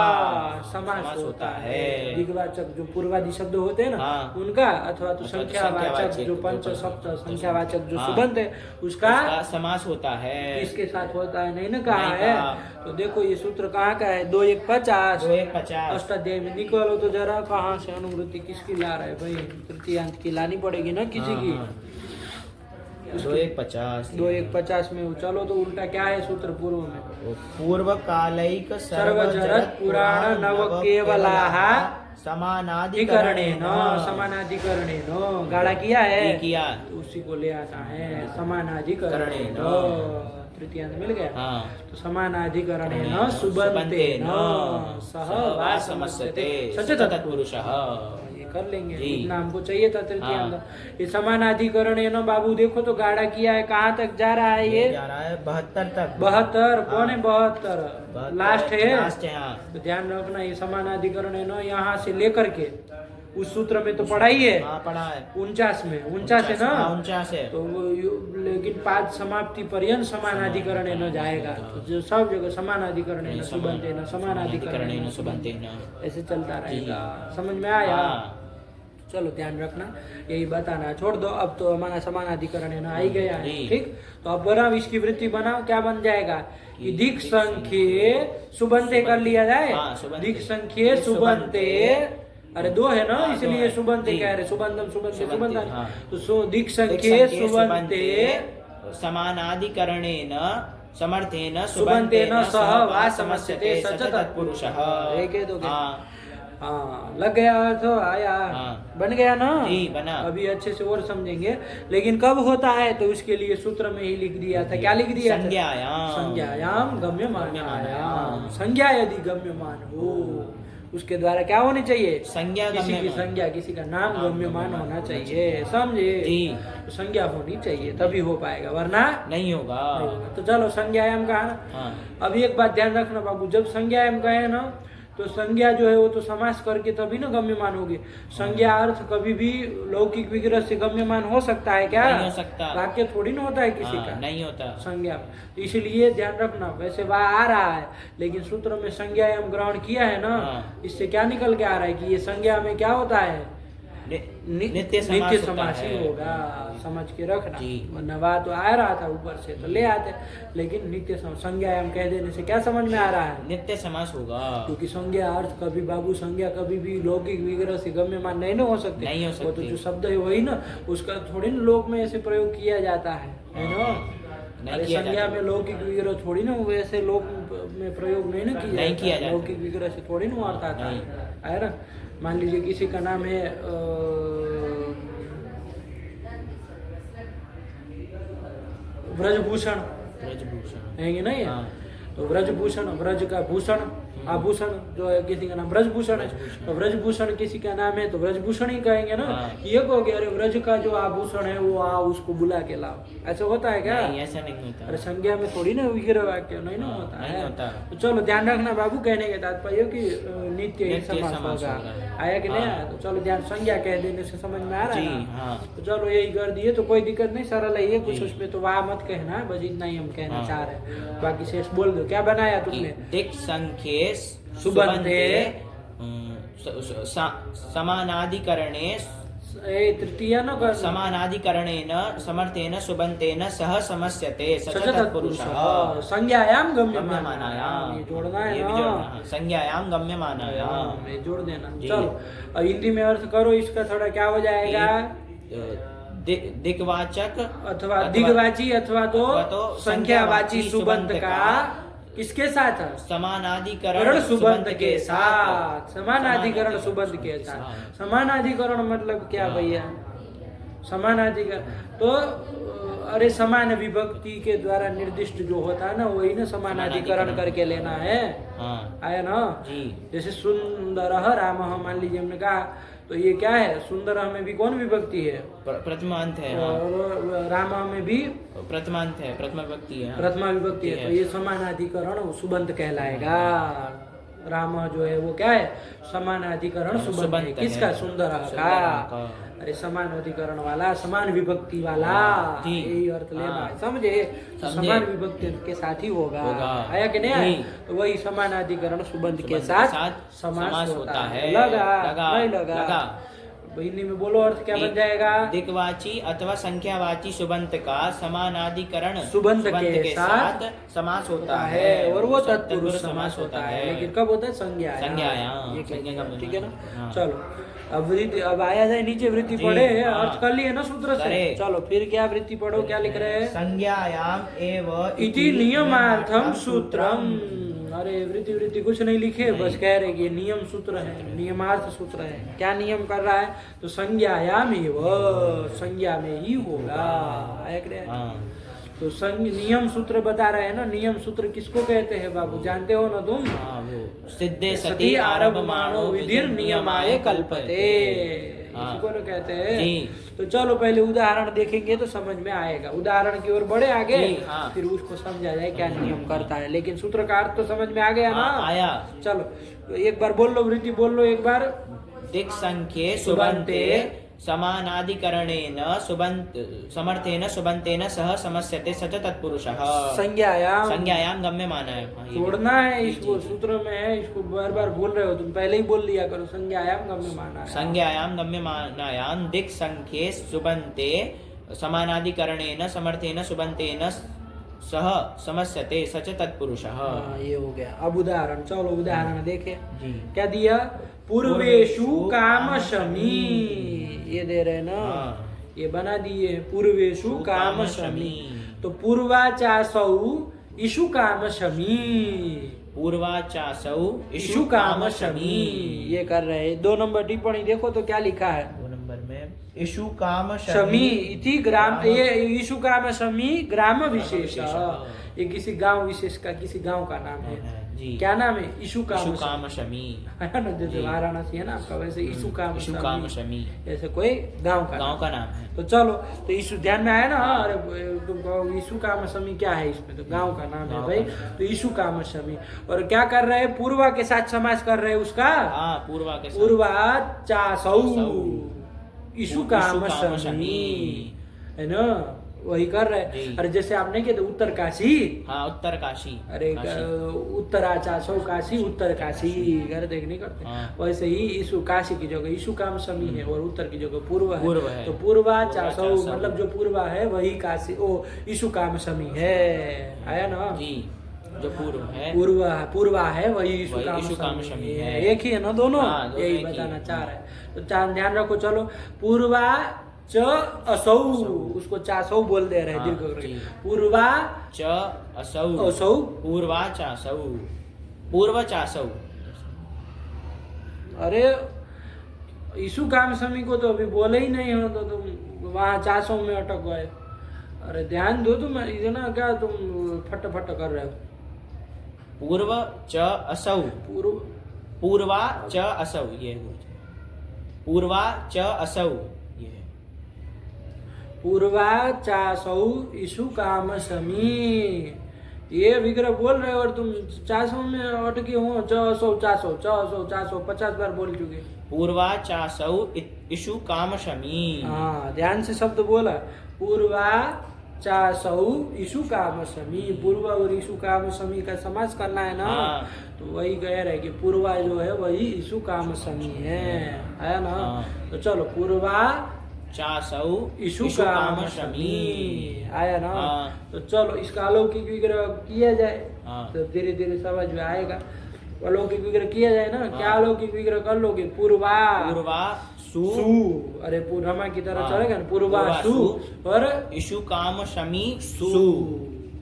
Speaker 3: समास होता है। दिग्वाचक जो पूर्वादि शब्द होते हैं ना उनका, अथवा तो संख्यावाचक जो पंच सप्त संख्यावाचक जो सुबंत है उसका
Speaker 2: समास होता है।
Speaker 3: किसके साथ होता है? नहीं ना कहा है। तो देखो ये सूत्र कहाँ का है? 2:1:50 अष्टाध्याय में निकालो तो जरा, कहाँ से अनुवृत्ति किसकी ला रहा है भाई? तृतीयांत की लानी पड़ेगी ना किसी की। 2:1:50 में चलो तो उल्टा क्या है सूत्र पूर्व में?
Speaker 2: पूर्व कालिक
Speaker 3: सर्वजरत पुराण नव केवलाः समानाधिकरणेन, समानाधिकरणेन गाढ़ा किया है, तो उसी को ले आता है समानाधिकरणेन। तृतीयांत मिल गया। तो समानाधिकरणेन सुबन्तेन सह वा समस्यते सच तत्पुरुषः, कर लेंगे, इतना हमको चाहिए था तृतीयांत। ये समानाधिकरणेन बाबू देखो तो गाढ़ा किया है, कहाँ तक जा रहा है? ये
Speaker 2: जा रहा है 72 तक।
Speaker 3: 72 कौन है? 72 लास्ट है। तो ध्यान रखना, ये समानाधिकरणेन यहाँ से लेकर के उस सूत्र में तो पढ़ा ही है,
Speaker 2: पढ़ा है
Speaker 3: 49 में, 49 है ना,
Speaker 2: 49 है।
Speaker 3: तो लेकिन 5 समाप्ति पर्यंत समानाधिकरणेन जाएगा, तो जो सब जगह समानाधिकरणेन सुबन्तेन, समानाधिकरणेन सुबन्तेन ऐसे चलता रहेगा। समझ में आया? चलो ध्यान रखना, यही बताना, छोड़ दो। अब तो हमारा समानाधिकरण आ ही गया है, ठीक। तो अब बना इसकी वृत्ति बनाओ, क्या बन जाएगा कि दिक् संख्ये सुबन्ते कर लिया जाए। दिक् संख्ये सुबन्ते, अरे 2 है ना, इसलिए सुबन्ते कह रहे, सुबंतम सुबन्ते सुबन्ता। तो दिक् संख्ये सुबन्ते
Speaker 2: समानाधिकरणेन समर्थेन
Speaker 3: सुबन्तेन सह वा समस्यते सच तत्पुरुषः। हाँ लग गया तो आया, बन गया ना,
Speaker 2: बना।
Speaker 3: अभी अच्छे से और समझेंगे, लेकिन कब होता है तो उसके लिए सूत्र में ही लिख दिया था। क्या लिख दिया? संज्ञायाम गम्यमानायाम। संज्ञा यदि गम्यमान हो उसके द्वारा क्या होनी चाहिए?
Speaker 2: संज्ञा।
Speaker 3: किसी की संज्ञा, किसी का नाम गम्यमान होना चाहिए, समझे? तो संज्ञा होनी चाहिए तभी हो पाएगा, वरना
Speaker 2: नहीं होगा।
Speaker 3: तो चलो संज्ञायाम कहा ना। अब एक बात ध्यान रखना बाबू, जब संज्ञायाम कहे ना तो संज्ञा जो है वो तो समास करके तभी ना गम्यमान होगी। संज्ञा अर्थ कभी भी लौकिक विग्रह से गम्यमान हो सकता है क्या?
Speaker 2: नहीं हो सकता।
Speaker 3: वाक्य थोड़ी ना होता है किसी का,
Speaker 2: नहीं होता
Speaker 3: संज्ञा। इसलिए ध्यान रखना, वैसे वह आ रहा है लेकिन सूत्र में संज्ञायाम ग्रहण किया है ना, इससे क्या निकल के आ रहा है कि ये संज्ञा में क्या होता है? नित्य समास ही होगा, समझ के रखना। वरना वह तो आ रहा था ऊपर से तो ले आते, लेकिन नित्य संज्ञायाम कह देने से क्या समझ में आ रहा है?
Speaker 2: नित्य समास होगा,
Speaker 3: क्योंकि संज्ञा अर्थ कभी बाबू, संज्ञा कभी भी लौकिक विग्रह से गम्यमान नहीं ना हो सकते।
Speaker 2: नहीं हो सकते।
Speaker 3: वो तो जो शब्द है वही ना, उसका थोड़ी ना लोक में ऐसे प्रयोग किया जाता है ना। अरे संज्ञा में लौकिक विग्रह थोड़ी ना, वैसे लोक में प्रयोग नहीं ना किया जाता, लौकिक विग्रह से थोड़ी ना अर्थ आता है ना। मान लीजिए किसी का नाम है ब्रजभूषण, है कि नहीं? तो ब्रजभूषण, ब्रज का भूषण आभूषण जो है किसी का नाम ब्रजभूषण है, तो ब्रजभूषण किसी का नाम है तो ब्रजभूषण ही कहेंगे ना। ये कहोगे अरे ब्रज का जो आभूषण है वो आओ उसको बुला के लाओ, ऐसा होता है क्या?
Speaker 2: नहीं, ऐसा नहीं होता।
Speaker 3: अरे संज्ञा में थोड़ी ना विग्रह वाक्य नहीं ना होता
Speaker 2: नहीं
Speaker 3: है।
Speaker 2: होता।
Speaker 3: तो चलो ध्यान रखना बाबू, कहने के तात्पर्य कि नित्य ही समास होगा, आया कि नहीं आया? तो चलो ध्यान, संज्ञा कह देने से समझ में आ रहा है ना? तो चलो यही कर दिए तो कोई दिक्कत नहीं, सरल है ये, कुछ उसमें तो वाह मत कहना, बस इतना ही हम कहना चाह रहे हैं, बाकी शेष बोल दो। क्या बनाया तुमने?
Speaker 2: दिक् संख्ये
Speaker 3: सुबन्ते
Speaker 2: समानाधिकरणे
Speaker 3: तृतीय न कर
Speaker 2: समानाधिकरणेन समर्थेन सुबन्तेन सह समस्यते स च तत्पुरुषः
Speaker 3: संज्ञायाम
Speaker 2: गम्यमानायाम।
Speaker 3: ये जोड़ना है
Speaker 2: ये भी
Speaker 3: ना,
Speaker 2: जोड़ना है। संज्ञायाम गम्यमानायाम
Speaker 3: ये जोड़ देना। चलो अब हिंदी में अर्थ करो इसका, थोड़ा क्या हो जाएगा?
Speaker 2: दिक्वाचक
Speaker 3: अथवा दिग्वाची अथवा तो संख्यावाची सुबंत का किसके साथ?
Speaker 2: समानाधिकरण
Speaker 3: सुबंत के साथ। समानाधिकरण सुबंत के साथ। समानाधिकरण मतलब क्या भैया? समानाधिकरण तो अरे समान विभक्ति के द्वारा निर्दिष्ट जो होता है ना, वही ना समानाधिकरण करके लेना है। आया ना? जैसे सुंदर राम, मान लीजिए हमने कहा, तो ये क्या है? सुंदर में भी कौन विभक्ति है?
Speaker 2: प्रथमांत है।
Speaker 3: और राम में भी
Speaker 2: प्रथमांत है, प्रथमा विभक्ति है।
Speaker 3: प्रथमा विभक्ति है, तो ये समानाधिकरण सुबंत कहलाएगा। राम जो है वो क्या है? समानाधिकरण सुबंत है। किसका? सुंदर का। अरे समान अधिकरण वाला, समान विभक्ति वाला, यही अर्थ लेना है, समझे? समान विभक्ति के साथ ही होगा, आया कि नहीं आया? तो वही समान अधिकरण सुबंत के साथ समास होता है। लगा नहीं लगा? हिंदी में बोलो अर्थ क्या बन जाएगा?
Speaker 2: दिक्वाची अथवा संख्यावाची सुबंत का समानाधिकरण
Speaker 3: सुबंत के साथ
Speaker 2: समास होता है,
Speaker 3: और वो तत्पुरुष समास होता है। लेकिन कब होता है?
Speaker 2: संज्ञायाम।
Speaker 3: ठीक है ना? चलो अब वृत्ति, अब आया जाए नीचे, वृत्ति पढ़े, अर्थ कर लिए ना सूत्र से। चलो फिर क्या वृत्ति पढ़ो, क्या लिख रहे हैं?
Speaker 2: संज्ञायाम एव
Speaker 3: इति नियमार्थम सूत्रम। अरे वृत्ति कुछ नहीं लिखे, बस कह रहे कि नियम सूत्र है, नियमार्थ सूत्र है। क्या नियम कर रहा है? तो संज्ञायाम एव, संज्ञा में ही होगा, तो नियम सूत्र बता रहे हैं ना। नियम सूत्र किसको कहते हैं बाबू, जानते हो ना तुम?
Speaker 2: सिद्धे
Speaker 3: सती आरभमाणो विधिर नियमाय कल्पते, इसी को कहते हैं। तो चलो पहले उदाहरण देखेंगे तो समझ में आएगा, उदाहरण की ओर बढ़े आगे, फिर उसको समझा जाए क्या नियम करता है। लेकिन सूत्र का अर्थ तो समझ में आ गया ना?
Speaker 2: आया।
Speaker 3: चलो तो एक बार बोल लो, वृत्ति बोल लो एक बार।
Speaker 2: दिक् संख्ये सुबन्ते समानाधिकरणेन समर्थेन सुबन्तेन सह समस्यते स च तत्पुरुषः संज्ञायाम गम्यमानाय।
Speaker 3: जोड़ना है इसको, सूत्र में है, इसको बार बार बोल रहे हो तुम, पहले ही बोल लिया करो। संज्ञायाम गम्यमानाय,
Speaker 2: संज्ञायाम गम्यमानायाम दिक् संख्ये सुबन्ते समानाधिकरणेन समर्थेन सुबन्तेन सह समस्यते स च तत्पुरुषः।
Speaker 3: ये हो गया। अब उदाहरण, चलो उदाहरण देखे। क्या दिया? पूर्वेषु कामशमी, ये दे रहे ना, ये बना दिए पूर्वेषु कामशमी। तो पूर्वाचासौ इषु कामशमी,
Speaker 2: पूर्वाचासौ
Speaker 3: इषु कामशमी, ये कर रहे हैं। 2 नंबर टिप्पणी देखो तो क्या लिखा है?
Speaker 2: 2 नंबर में इषु कामशमी
Speaker 3: इति ग्राम, ये इषु कामशमी ग्राम विशेष, ये किसी गांव विशेष का, किसी गांव का नाम है। क्या नाम है? इषु कामशमी, है ना? जैसे वाराणसी है ना आपका, वैसे इषु कामशमी ऐसे कोई गांव का नाम है। तो चलो, तो इषु ध्यान में आया ना? अरे तुमको इषु कामशमी क्या है? इसमें तो गांव का नाम है भाई। तो इषु कामशमी, और क्या कर रहे हैं? पूर्वा के साथ समास कर रहे हैं उसका।
Speaker 2: पूर्वा के साथ,
Speaker 3: पूर्वाचासौ इषु कामशमी, है ना? वही कर रहे। अरे जैसे आपने कहते उत्तर काशी,
Speaker 2: उत्तर काशी,
Speaker 3: अरे उत्तराचासौ काशी, उत्तर काशी कर देख नहीं करते। वैसे ही इशु काशी की जगह इशु कामशमी है, और उत्तर की जगह पूर्व है। तो पूर्वाचासौ मतलब जो पूर्वा है वही काशी, ओ इशु कामशमी है। आया ना?
Speaker 2: जो
Speaker 3: पूर्वा है वही इशु कामशमी है। एक ही है ना दोनों? यही बताना चाह रहे हैं। तो ध्यान रखो। चलो, पूर्वा च असौ, उसको चासौ बोल दे रहे हैं। पूर्वा
Speaker 2: च असौ, पूर्वा चासौ, पूर्व चासौ।
Speaker 3: अरे इशु कामशमी को तो अभी बोले ही नहीं हो, तो तुम वहाँ चासौ में अटक गए। अरे ध्यान दो तुम, इतना क्या तुम फट कर रहे हो?
Speaker 2: पूर्व च असौ, पूर्वा च असौ, ये पूर्वा च असौ, ये
Speaker 3: पूर्वा चासौ ईशु काम समी। ये विग्रह बोल रहे हो और तुम चासौ में अटके हो। चासौ चासौ चासौ चासौ 50 बार बोल चुके।
Speaker 2: पूर्वा चासौ ईशु काम शमी।
Speaker 3: हाँ, ध्यान से शब्द बोला। पूर्वा चासौ ईशु काम समी। पूर्वा और ईशु काम समी का समास करना है ना।
Speaker 2: हाँ।
Speaker 3: तो वही कह रहे कि पूर्वा जो है वही ईशु काम समी है ना।
Speaker 2: हाँ।
Speaker 3: तो चलो, पूर्वा
Speaker 2: चासौ
Speaker 3: ईशु काम समी आया ना। तो चलो, इसका अलौकिक विग्रह किया जाए तो धीरे धीरे समझ में आएगा। अलौकिक विग्रह किया जाए ना। क्या अलौकिक विग्रह कर लोगे? पूर्वा,
Speaker 2: पूर्वा सु,
Speaker 3: अरे पूर्णमा की तरह चलेगा ना। पूर्वा सु और
Speaker 2: ईशु काम शमी सु,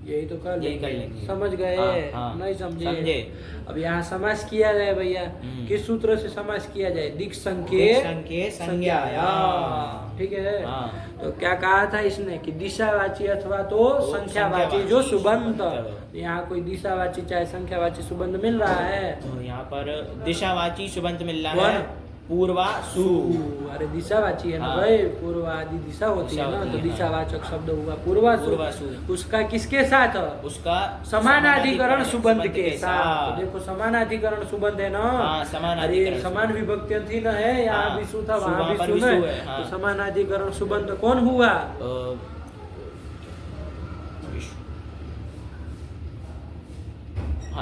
Speaker 3: यही तो कर
Speaker 2: लेंगे।
Speaker 3: समझ गए? नहीं समझे? अब यहाँ समास किया जाए भैया। किस सूत्र से समास किया जाए? दिक् संख्ये संज्ञाया। ठीक है। तो क्या कहा था इसने कि दिशावाची अथवा तो संख्यावाची जो सुबंत। यहाँ कोई दिशावाची चाहे संख्यावाची सुबंत मिल रहा है?
Speaker 2: तो यहाँ पर दिशावाची सुबंत मिल रहा है। पूर्वा सु,
Speaker 3: अरे दिशावाची है ना भाई। पूर्व आदि दिशा होती है ना। तो दिशावाचक शब्द हुआ पूर्वा सु। उसका किसके साथ? उसका समानाधिकरण सुबंध के साथ। तो देखो, समानाधिकरण सुबंध है ना। अरे समान विभक्ति थी ना है। यहाँ भी सु था, वहाँ भी सु है। तो समानाधिकरण सुबंध कौन हुआ?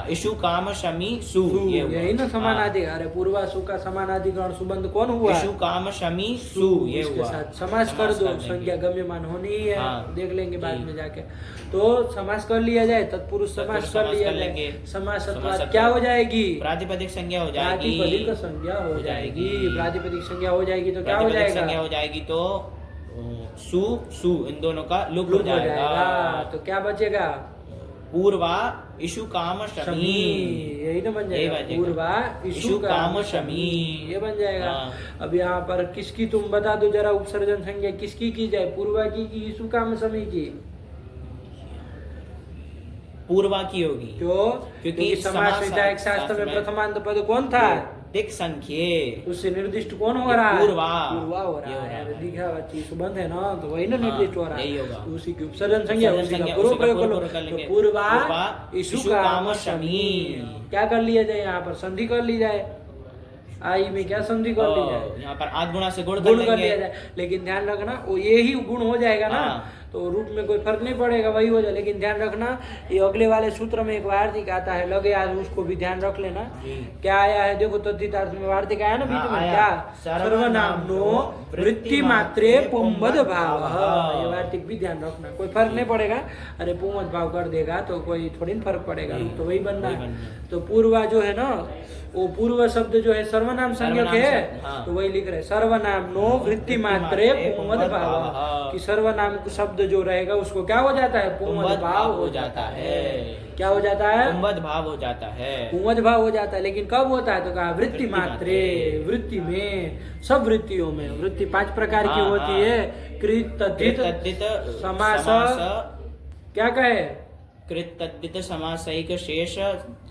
Speaker 2: ईशु काम शमी सु,
Speaker 3: यही ना समानाधिकरण। अरे पूर्वा सु का समानाधिकरण सुबंध कौन हुआ?
Speaker 2: ईशु काम शमी सु, ये
Speaker 3: इसके साथ समास कर दो। संज्ञा गम्यमान होनी ही है। देख लेंगे बाद में जाके। तो समास कर लिया जाए, तत्पुरुष समास कर लिया जाए। समास क्या हो जाएगी?
Speaker 2: प्रातिपदिक संज्ञा हो जाएगी।
Speaker 3: प्रातिपदिक संज्ञा हो जाएगी। प्रातिपदिक संज्ञा हो जाएगी तो क्या हो जाएगा?
Speaker 2: संज्ञा हो जाएगी तो सु सु इन दोनों का लुक हो जाएगा।
Speaker 3: तो क्या बचेगा?
Speaker 2: पूर्वा ईशु काम शमी,
Speaker 3: यही तो बन जाएगा। पूर्वा ईशु काम शमी, ये बन जाएगा। अब यहाँ पर किसकी तुम बता दो जरा। उपसर्जन संज्ञा किसकी की जाए? पूर्वा की ईशु काम शमी की?
Speaker 2: पूर्वा की होगी।
Speaker 3: क्यों? क्योंकि समास विधायक शास्त्र में प्रथमांत पद कौन था?
Speaker 2: दिक् संख्ये।
Speaker 3: उससे निर्दिष्ट कौन हो रहा है?
Speaker 2: पूर्वा
Speaker 3: हो रहा है। दिखावाची सुबंध है ना। तो वही ना निर्दिष्ट हो रहा है।
Speaker 2: तो
Speaker 3: उसी की उपसर्जन संज्ञा, उसी का पूर्व प्रयोग कर लो। तो पूर्वा ईशु काम शमी। क्या कर लिया जाए? यहाँ पर संधि कर ली जाए। आई में क्या संधि कर ली जाए?
Speaker 2: यहाँ पर आद गुणा से गुण
Speaker 3: कर लिया जाए। लेकिन ध्यान रखना, वो ये ही गुण हो जाएगा ना। तो रूप में कोई फर्क नहीं पड़ेगा, वही हो जाए। लेकिन ध्यान रखना, ये अगले वाले सूत्र में एक वार्तिक आता है, लगे आज उसको भी ध्यान रख लेना। क्या आया है? देखो, तद्धितार्थ में वार्तिक आया ना बीच में। क्या? सर्वनामनो वृत्ति मात्रे पुंबद भाव। ये वार्तिक भी ध्यान रखना, कोई फर्क नहीं पड़ेगा। अरे पुंबद भाव कर देगा तो कोई थोड़ी फर्क पड़ेगा, तो वही बनना है। तो पूर्वा जो है ना, वो पूर्व शब्द जो है सर्वनाम संज्ञक है। तो वही लिख रहे सर्वनाम नो वृत्ति मात्रे पुंमद भाव। कि सर्वनाम शब्द जो रहेगा उसको क्या हो जाता है? पुंमद भाव हो जाता है। क्या हो जाता है?
Speaker 2: पुंमद भाव हो जाता है।
Speaker 3: पुंमद भाव हो जाता है। लेकिन कब होता है? तो कहा वृत्ति मात्रे। वृत्ति में, सब वृत्तियों में वृत्ति 5 प्रकार की होती है। कृत, तद्धित, समास, क्या कहे?
Speaker 2: कृत, तद्धित, समासैक, शेष,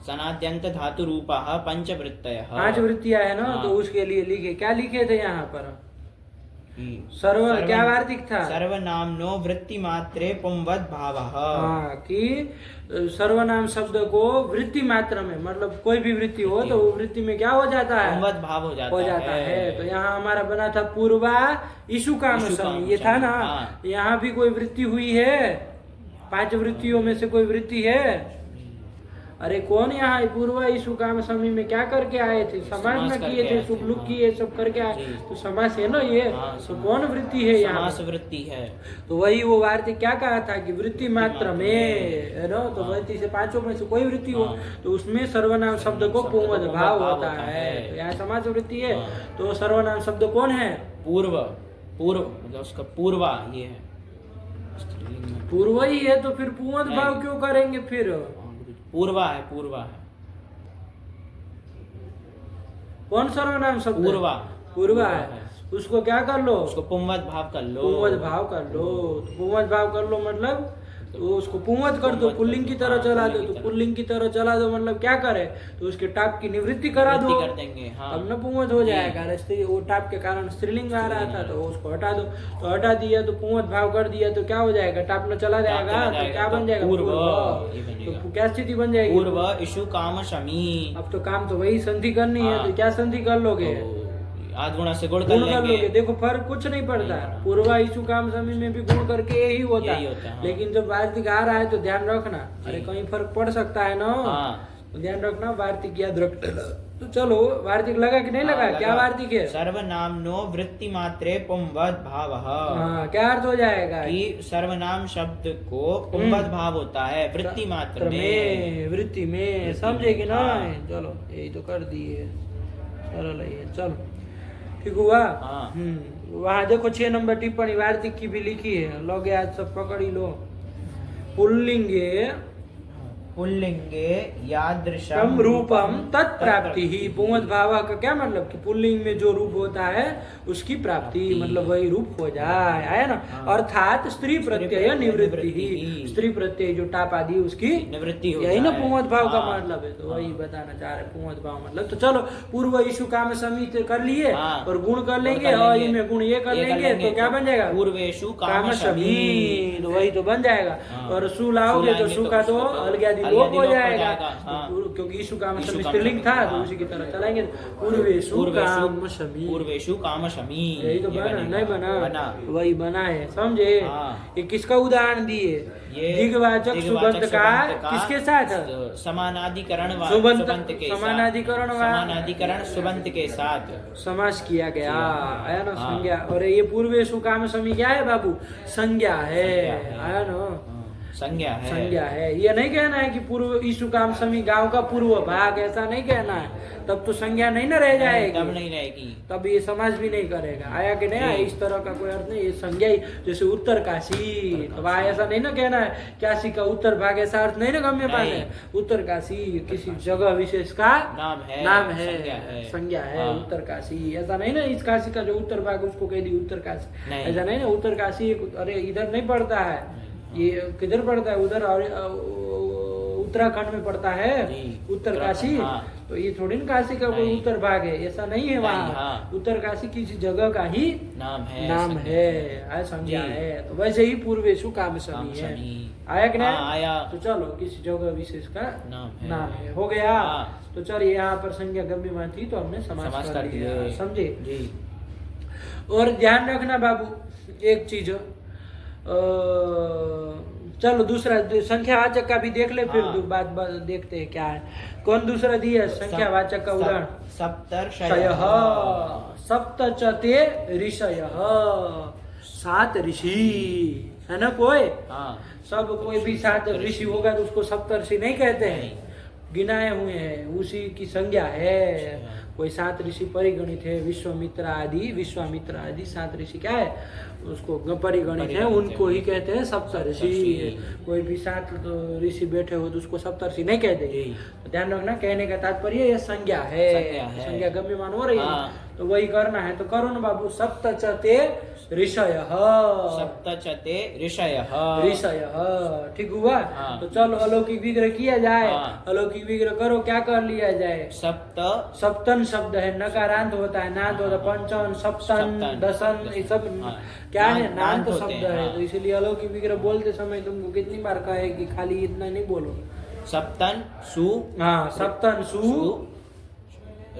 Speaker 2: सनाद्यंत धातु रूपः पंचवृत्तयः।
Speaker 3: 5 वृत्तियां है ना। तो उसके लिए लिखे, क्या लिखे थे यहाँ पर? सर्व क्या वार्तिक था?
Speaker 2: सर्वनामनो वृत्ति मात्रे पुंवद भावः।
Speaker 3: कि सर्वनाम शब्द को वृत्ति मात्र में, मतलब कोई भी वृत्ति हो तो वो वृत्ति में क्या हो जाता है?
Speaker 2: पुंवद भाव हो जाता है।
Speaker 3: तो यहाँ हमारा बना था पूर्वा ईशु काम शमी, ये था ना। यहाँ भी कोई वृत्ति हुई है? 5 वृत्तियों में से कोई वृत्ति है? अरे कौन यहाँ पूर्वा ईशु काम शमी में क्या करके आए थे? समास में किए थे, शुभ लुक किए, सब करके आए। तो समास है ना ये। तो कौन वृत्ति है यहाँ?
Speaker 2: समास वृत्ति है।
Speaker 3: तो वही वो वार्तिक क्या कहा था कि वृत्ति मात्र में, है ना। तो वृत्ति से 5 में से कोई वृत्ति हो तो उसमें सर्वनाम शब्द को पुंवद भाव होता है। तो यहाँ समास वृत्ति है। तो सर्वनाम शब्द कौन है?
Speaker 2: पूर्व, मतलब उसका पूर्वा ये है।
Speaker 3: पूर्व ही है तो फिर पुंवद भाव क्यों करेंगे? फिर
Speaker 2: पूर्वा है। पूर्वा है।
Speaker 3: कौन सर्वनाम शब्द? पूर्वा है। उसको क्या कर लो?
Speaker 2: उसको पुंवद भाव कर लो।
Speaker 3: पुंवद भाव कर लो। पुंवद भाव कर लो मतलब तो उसको पुंवत कर दो, पुल्लिंग की तरह चला दो। तो पुल्लिंग की तरह चला दो मतलब क्या करे, तो उसके टाप की निवृत्ति करा दो,
Speaker 2: कर देंगे। हाँ।
Speaker 3: तब न पुंवत हो जाएगा। वो टाप के कारण स्त्रीलिंग आ रहा था तो उसको हटा दो, तो हटा दिया तो पुंवत भाव कर दिया तो क्या हो जाएगा, टाप न चला जाएगा तो क्या बन जाएगा,
Speaker 2: पूर्व।
Speaker 3: तो क्या स्थिति बन जाएगी,
Speaker 2: पूर्व इशु काम शमी।
Speaker 3: अब तो काम तो वही संधि करनी है, तो क्या संधि कर लोगे,
Speaker 2: आध गुणा से गुण
Speaker 3: कर लोगे। देखो फर्क कुछ नहीं पड़ता, पूर्वा इशु काम समी में भी गुण करके यही होता है।
Speaker 2: हाँ।
Speaker 3: लेकिन जब वार्तिक आ रहा है तो ध्यान रखना, अरे कहीं फर्क पड़ सकता है ना, तो ध्यान रखना, वार्तिक याद रख। तो चलो वार्तिक लगा कि नहीं लगा, क्या वार्तिक है,
Speaker 2: सर्वनाम नो वृत्ति मात्रे पुंवद भाव।
Speaker 3: हाँ, क्या अर्थ हो जाएगा
Speaker 2: कि सर्वनाम शब्द को पुंवद भाव होता है वृत्ति मात्र में,
Speaker 3: वृत्ति में, समझे कि ना। चलो यही तो कर दिए, सरल है ये, चलो ठीक हुआ। वहाँ देखो 6 नंबर टिप्पणी वार्तिक की भी लिखी है, लोगे आज सब पकड़ ही लो। पुल्लिंगे
Speaker 2: पुल्लिंगे यादृशम
Speaker 3: रूपम तत्प्राप्ति ही। पुंवत भाव का क्या मतलब कि पुल्लिंग में जो रूप होता है उसकी प्राप्ति, मतलब वही रूप हो जाए, आया ना। अर्थात स्त्री प्रत्यय निवृत्ति ही, स्त्री प्रत्यय जो टाप आदि उसकी निवृत्ति हो, यही ना पुंवत भाव का मतलब है। तो वही बताना चाह रहे पुंवत भाव मतलब। तो चलो पूर्व इशु काम समित कर लिए और गुण कर लेंगे, और इनमें गुण ये कर लेंगे तो क्या बन जाएगा,
Speaker 2: पूर्वेशु
Speaker 3: काम समित, वही तो बन जाएगा। और सु लाओगे तो सु का तो अलग लोप हो जाएगा, क्योंकि ईशु काम शमी स्त्रीलिंग था, तो उसी की तरह चलाएंगे। पूर्वेशु काम शमी,
Speaker 2: पूर्वेशु काम शमी,
Speaker 3: यही तो बना, नहीं बना, वही बना है, समझे। ये किसका उदाहरण दिए, दिग्वाचक सुबंत का किसके साथ,
Speaker 2: समानाधिकरण
Speaker 3: सुबंत के,
Speaker 2: समानाधिकरण सुबंत के साथ
Speaker 3: समास किया गया, आया ना, संज्ञा। और ये पूर्वेशु काम शमी क्या है बाबू, संज्ञा है, आया ना,
Speaker 2: संज्ञा है,
Speaker 3: संज्ञा है। ये नहीं कहना है कि पूर्व ईशु काम समी गांव का पूर्व भाग, ऐसा नहीं कहना है, तब तो संज्ञा नहीं न रह जाएगी,
Speaker 2: तब नहीं रहेगी,
Speaker 3: तब ये समाज भी नहीं करेगा, आया कि नहीं आया, इस तरह का कोई अर्थ नहीं। ये संज्ञा ही, जैसे उत्तर काशी, तो वहाँ ऐसा नहीं ना कहना है काशी का उत्तर भाग, ऐसा अर्थ नहीं ना गम्य पाने। उत्तर काशी किसी जगह विशेष का नाम है, संज्ञा है, उत्तर काशी, ऐसा नहीं ना इस काशी का जो उत्तर भाग उसको कह दी उत्तर काशी, ऐसा नहीं ना। उत्तर काशी अरे इधर नहीं पड़ता है, ये किधर पड़ता है, उधर उत्तराखंड में पड़ता है उत्तर काशी, तो ये थोड़ी ना काशी का कोई उत्तर भाग है, ऐसा नहीं है। वहाँ उत्तर काशी किसी जगह का ही नाम है, संज्ञा है। तो वैसे ही पूर्वेशु काम समी है, आया कि नहीं आया। तो चलो किसी जगह विशेष का नाम है, हो गया। तो चलिए यहाँ पर संज्ञा गम्यमान थी तो हमने समास कर दिया, समझे। और ध्यान रखना बाबू एक चीज, चलो दूसरा संख्यावाचक का भी देख ले, फिर बात देखते हैं क्या है। कौन दूसरा दिया संख्यावाचक का उदाहरण, सप्तर्षयः, सप्तचते ऋषयः, 7 ऋषि है ना। कोई सब कोई भी 7 ऋषि होगा तो उसको सप्तर्षि नहीं कहते हैं, गिनाए हुए हैं, उसी की संज्ञा है। कोई 7 ऋषि परिगणित है, विश्वामित्र आदि 7 ऋषि क्या है उसको परिगणित है, उनको ही कहते हैं सप्तर्षि। कोई भी 7 ऋषि बैठे हो तो उसको सप्तर्षि नहीं कहते। तो ध्यान रखना, कहने का तात्पर्य ये संज्ञा है, संज्ञा गम्यमान हो रही है, तो वही करना है। तो करो ना बाबू, सप्तचते ऋषयः,
Speaker 2: सप्तचते ऋषयः,
Speaker 3: ठीक हुआ। तो चलो अलौकिक विग्रह किया जाए, अलौकिक विग्रह करो, क्या कर लिया जाए। सप्तन शब्द है, नकारांत होता है, नांत होता है, पंचन, सप्तन, दसन, ये सब क्या है, नांत शब्द है। तो इसलिए अलौकिक विग्रह बोलते समय तुमको कितनी बार कहे कि खाली इतना नहीं बोलो।
Speaker 2: सप्तन सु,
Speaker 3: सप्तन सु,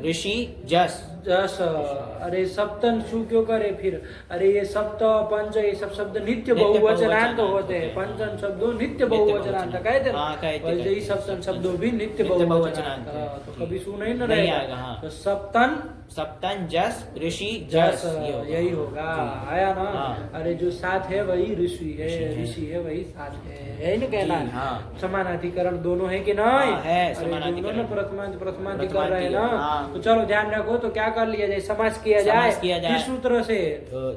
Speaker 2: ऋषि जस,
Speaker 3: अरे सप्तन सु क्यों करे फिर, अरे ये सप्त पंच ये सब शब्द नित्य बहुवचनांत होते हैं, पंचन शब्दों नित्य बहुवचनांत कहते हैं, वैसे ही सप्तन शब्दों भी नित्य बहुवचनांत, तो कभी सु नहीं न रहेगा। तो सप्तन जस ऋषि जस, यही होगा, आया ना। अरे जो 7 है वही ऋषि है वही 7 है, यही ना कहना। समानाधिकरण दोनों है कि नहीं है, दोनों प्रथमांत कर रहे हैं ना। तो चलो ध्यान रखो, तो क्या कर लिया जाए, समास किया जाए किस सूत्र से,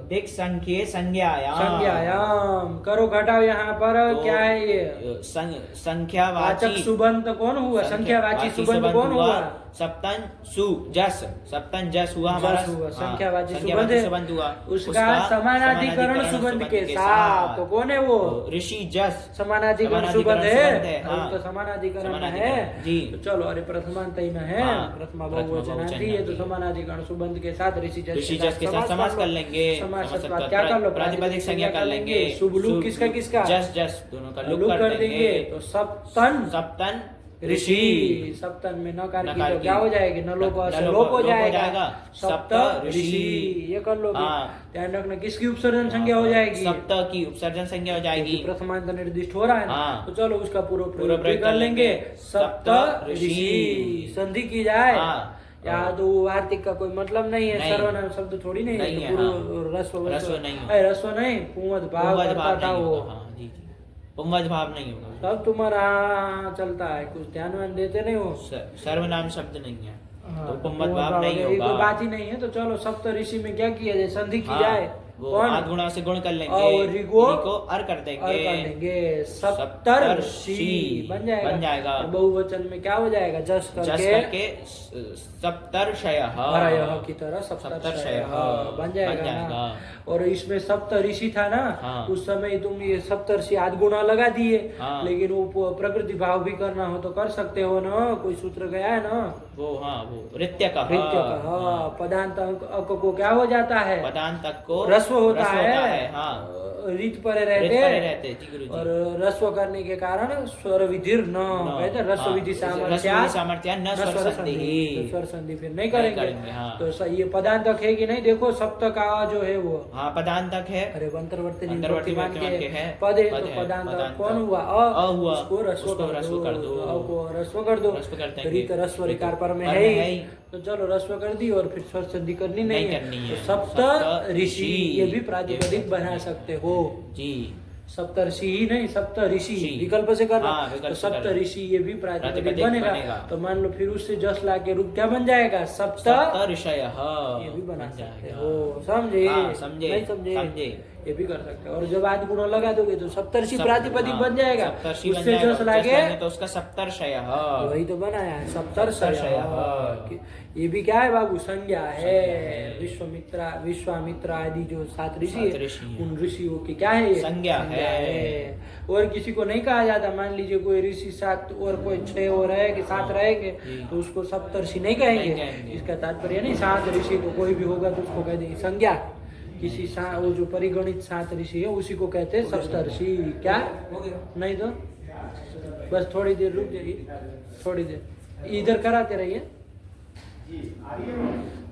Speaker 2: दिक् संख्ये
Speaker 3: संज्ञायाम करो, घटाओ यहाँ पर क्या है ये,
Speaker 2: संख्यावाचक
Speaker 3: सुबंत कौन हुआ, संख्यावाची सुबंत कौन हुआ,
Speaker 2: सप्तन सु जस, सप्तन जस हुआ हमारा,
Speaker 3: जस हुआ,
Speaker 2: हाँ,
Speaker 3: संख्यावाची
Speaker 2: संख्यावाची
Speaker 3: सुबंध
Speaker 2: सुबंध हुआ,
Speaker 3: उसका समानाधिकरण सुबंध के साथ। तो कौन है वो?
Speaker 2: ऋषि जस
Speaker 3: समानाधिकरण सुबंध है,
Speaker 2: हाँ।
Speaker 3: तो समानाधिकरण है
Speaker 2: समानाधिकरण, जी।
Speaker 3: तो चलो, अरे प्रथमांत ही में है,
Speaker 2: हाँ,
Speaker 3: प्रथमा
Speaker 2: प्रथमा
Speaker 3: बहुवचनार्थी है, तो
Speaker 2: बहुवचनार्थी।
Speaker 3: समानाधिकरण सुबंध के साथ ऋषि
Speaker 2: जस के साथ समास कर लेंगे,
Speaker 3: समास
Speaker 2: समास
Speaker 3: के बाद
Speaker 2: कर-
Speaker 3: क्या कर लो?
Speaker 2: प्रातिपदिक संज्ञा कर लेंगे,
Speaker 3: शुभ लुक किसका किसका?
Speaker 2: जस जस दोनों का
Speaker 3: लुक
Speaker 2: लुक
Speaker 3: कर देंगे, तो सप्तन
Speaker 2: सप्तन
Speaker 3: ऋषि। सप्तन में नकार की
Speaker 2: नकार
Speaker 3: तो
Speaker 2: की।
Speaker 3: क्या हो जाएगी? न लोप
Speaker 2: न-
Speaker 3: से
Speaker 2: न
Speaker 3: लोप
Speaker 2: लोप
Speaker 3: हो
Speaker 2: हो
Speaker 3: जाएगा।
Speaker 2: जाएगा।
Speaker 3: सप्त
Speaker 2: सप्त
Speaker 3: ऋषि,
Speaker 2: ऋषि।
Speaker 3: ये कर लोगे।
Speaker 2: हाँ।
Speaker 3: ध्यान रखना किसकी उपसर्जन संज्ञा हो जाएगी?
Speaker 2: सप्त की उपसर्जन संज्ञा हो जाएगी।
Speaker 3: क्योंकि प्रथमांत निर्दिष्ट हो रहा है ना,
Speaker 2: हाँ।
Speaker 3: तो चलो उसका पूरा
Speaker 2: पूरा
Speaker 3: प्रयोग
Speaker 2: प्रयोग
Speaker 3: कर लेंगे।
Speaker 2: सप्त
Speaker 3: सप्त
Speaker 2: ऋषि।
Speaker 3: ऋषि संधि की जाए।
Speaker 2: हाँ।
Speaker 3: या तो वार्तिक का कोई मतलब नहीं है,
Speaker 2: नहीं।
Speaker 3: सर्वनाम शब्द थोड़ी नहीं
Speaker 2: नहीं
Speaker 3: है,
Speaker 2: है,
Speaker 3: तो
Speaker 2: हाँ।
Speaker 3: पूरा रस्व
Speaker 2: रस्व नहीं हो।
Speaker 3: रस्व नहीं, पुंवद भाव
Speaker 2: पुंवज
Speaker 3: करता
Speaker 2: भाव
Speaker 3: था
Speaker 2: नहीं
Speaker 3: वो।
Speaker 2: होगा, हाँ, जी, जी। पुंवज भाव नहीं होगा।
Speaker 3: सब तुम्हारा चलता है, कुछ ध्यान वान देते नहीं हो।
Speaker 2: सर्वनाम शब्द नहीं है,
Speaker 3: हाँ,
Speaker 2: तो पुंवज भाव नहीं
Speaker 3: ये कोई
Speaker 2: होगा।
Speaker 3: बात ही नहीं है। तो चलो सप्त ऋषि में क्या किया जाए? संधि की
Speaker 2: हाँ,
Speaker 3: जाए।
Speaker 2: वो
Speaker 3: कौन?
Speaker 2: आद गुणा से गुण कर लेंगे,
Speaker 3: और रिको
Speaker 2: अर कर
Speaker 3: और
Speaker 2: देंगे,
Speaker 3: कर देंगे। सप्तर्षि बन जाएगा।
Speaker 2: बन जाएगा।
Speaker 3: और बहुवचन में क्या हो जाएगा? जस
Speaker 2: जस
Speaker 3: करके
Speaker 2: करके सप्तर्षयः,
Speaker 3: हरयः की तरह
Speaker 2: सप्तर्षयः
Speaker 3: सप्तर्षयः बन जाएगा ना। और इसमें सप्त ऋषि था ना,
Speaker 2: हाँ।
Speaker 3: उस समय तुम ये सप्तर्षि आद गुणा लगा दिए,
Speaker 2: हाँ।
Speaker 3: लेकिन वो प्रकृति भाव भी करना हो तो कर सकते हो ना, कोई सूत्र गया है ना।
Speaker 2: वो हाँ, वो ऋत्य का
Speaker 3: भृत्य का, हाँ। पदांत अक को क्या हो जाता है?
Speaker 2: पदांत को
Speaker 3: रस्व होता है,
Speaker 2: हाँ।
Speaker 3: रीत परे
Speaker 2: रीत परे
Speaker 3: रहते
Speaker 2: रहते, जी गुरुजी।
Speaker 3: और रस्व करने के कारण स्वर विधिर न कहते हैं, रस्व
Speaker 2: हाँ,
Speaker 3: विधि
Speaker 2: रस्व
Speaker 3: सामर्थ्य
Speaker 2: विधि सामर्थ्य न स्वर संधि।
Speaker 3: तो स्वर संधि फिर नहीं
Speaker 2: नहीं
Speaker 3: करेंगे,
Speaker 2: करेंगे, हाँ।
Speaker 3: तो ये पदांतक है कि नहीं? देखो सप्त का जो है वो,
Speaker 2: हाँ, पदांतक है।
Speaker 3: अरे अंतर्वर्ती
Speaker 2: अंतर्वर्ती
Speaker 3: विभक्तिमान
Speaker 2: विभक्तिमान के है।
Speaker 3: पद है,
Speaker 2: पद
Speaker 3: तो
Speaker 2: है,
Speaker 3: पदांत
Speaker 2: पदांत।
Speaker 3: कौन हुआ?
Speaker 2: अ हुआ,
Speaker 3: उसको रस्व
Speaker 2: उसको रस्व कर दो।
Speaker 3: अ को रस्व कर दो।
Speaker 2: रस्व कर देंगे।
Speaker 3: रीत रस्व रिकार पर में
Speaker 2: पर
Speaker 3: है
Speaker 2: में
Speaker 3: ही।
Speaker 2: है ही।
Speaker 3: तो चलो रस्व कर दी और फिर स्वर संधि करनी नहीं
Speaker 2: नहीं करनी
Speaker 3: है।
Speaker 2: है।
Speaker 3: तो सप्त
Speaker 2: सप्त
Speaker 3: ऋषि
Speaker 2: ऋषि,
Speaker 3: ये भी
Speaker 2: ये
Speaker 3: प्रातिपदिक
Speaker 2: भी
Speaker 3: बना सकते हो।
Speaker 2: जी।
Speaker 3: सप्तर्षि ही नहीं, सप्त ऋषि
Speaker 2: ऋषि।
Speaker 3: विकल्प से करना।
Speaker 2: हाँ, विकल्प
Speaker 3: तो
Speaker 2: से
Speaker 3: सप्त
Speaker 2: करना।
Speaker 3: ऋषि ये भी प्रातिपदिक
Speaker 2: प्रातिपदिक
Speaker 3: बनेगा।
Speaker 2: बनेगा।
Speaker 3: तो मान लो फिर उससे जस ला के रूप क्या बन जाएगा? सप्त
Speaker 2: सप्तर्षयः
Speaker 3: ये भी बना
Speaker 2: बन
Speaker 3: सकते
Speaker 2: जाएगा।
Speaker 3: हो। समझे?
Speaker 2: हाँ, समझे,
Speaker 3: नहीं समझे?
Speaker 2: समझे।
Speaker 3: ये भी कर सकते हो। और जब आदि गुण लगा दोगे तो सप्तर्षि
Speaker 2: सप्त-
Speaker 3: प्रातिपदिक
Speaker 2: हाँ,
Speaker 3: बन जाएगा।
Speaker 2: सप्तर्षि बन
Speaker 3: उससे
Speaker 2: जाएगा।
Speaker 3: जस लागे
Speaker 2: तो उसका सप्तर्षयः,
Speaker 3: वही तो बनाया है, सप्तर्षयः।
Speaker 2: सप्तर्षयः।
Speaker 3: ये भी क्या है बाबू? संज्ञा है।
Speaker 2: संज्ञा है।
Speaker 3: विश्वामित्र आदि जो 7 ऋषि
Speaker 2: सात
Speaker 3: है,
Speaker 2: ऋषि हैं।
Speaker 3: उन ऋषियों की क्या है? ये?
Speaker 2: संज्ञा है।
Speaker 3: और किसी को नहीं कहा जाता। मान लीजिए कोई ऋषि 7 और कोई 6 और रहेंगे, 7 रहेंगे,
Speaker 2: जी।
Speaker 3: तो उसको सप्तर्षि नहीं कहेंगे।
Speaker 2: नहीं कहेंगे।
Speaker 3: इसका तात्पर्य नहीं 7 ऋषि को कोई भी होगा तो उसको कह देंगे संज्ञा। किसी वो जो परिगणित 7 ऋषि है उसी को कहते हैं सप्तर्षि। क्या नहीं? तो बस थोड़ी देर रुक जाइए, थोड़ी देर इधर कराते रहिए।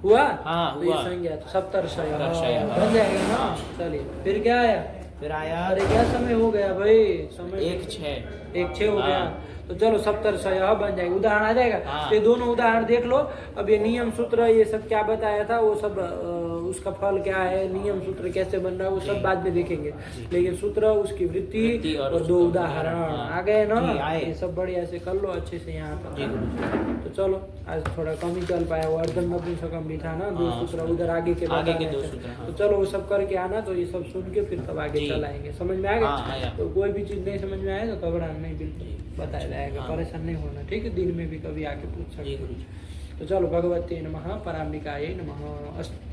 Speaker 3: हुआ?
Speaker 2: हाँ,
Speaker 3: तो ये
Speaker 2: हुआ।
Speaker 3: संज्ञा तो सप्तर्षयः
Speaker 2: सप्तर्षयः।
Speaker 3: बन जाएगा ना।
Speaker 2: हाँ।
Speaker 3: चलिए फिर क्या आया?
Speaker 2: फिर आया
Speaker 3: अरे क्या समय हो गया भाई? समय
Speaker 2: 1-6।
Speaker 3: 1-6 हो गया।
Speaker 2: हाँ।
Speaker 3: तो चलो सप्तर्षयः बन जाएगा। उदाहरण आ जाएगा।
Speaker 2: हाँ।
Speaker 3: तो ये दोनों उदाहरण देख लो। अब ये नियम सूत्र ये सब क्या बताया था, वो सब उसका फल क्या है, नियम सूत्र कैसे बन रहा है, वो सब बाद में देखेंगे। लेकिन सूत्र, उसकी वृत्ति
Speaker 2: वृत्ति और
Speaker 3: और 2
Speaker 2: उसका
Speaker 3: उदाहरण
Speaker 2: हाँ।
Speaker 3: आ गए ना।
Speaker 2: जी, आए।
Speaker 3: ये सब बढ़िया से कर लो अच्छे से यहाँ
Speaker 2: जी
Speaker 3: पर।
Speaker 2: गुरुजी।
Speaker 3: तो चलो आज थोड़ा कम ही चल पाया। वो अर्धन नपुंसकम भी था ना, 2
Speaker 2: हाँ,
Speaker 3: सूत्र उधर आगे के
Speaker 2: आगे के
Speaker 3: बताने
Speaker 2: 2
Speaker 3: थे।
Speaker 2: सूत्र, हाँ।
Speaker 3: तो चलो वो सब करके आना, तो ये सब सुन के फिर तब आगे
Speaker 2: जी।
Speaker 3: चलाएंगे। समझ में आ गया?
Speaker 2: हाँ, आया।
Speaker 3: तो कोई भी चीज नहीं समझ में आए तो घबराना नहीं, बिल्कुल बताया जाएगा।
Speaker 2: हाँ।
Speaker 3: परेशान नहीं होना, ठीक है? दिन में भी कभी आके पूछ
Speaker 2: जी
Speaker 3: सकते
Speaker 2: गुरुजी।
Speaker 3: हो। तो चलो भगवते नमः, पराम्बिकायै नमः। अस्तु।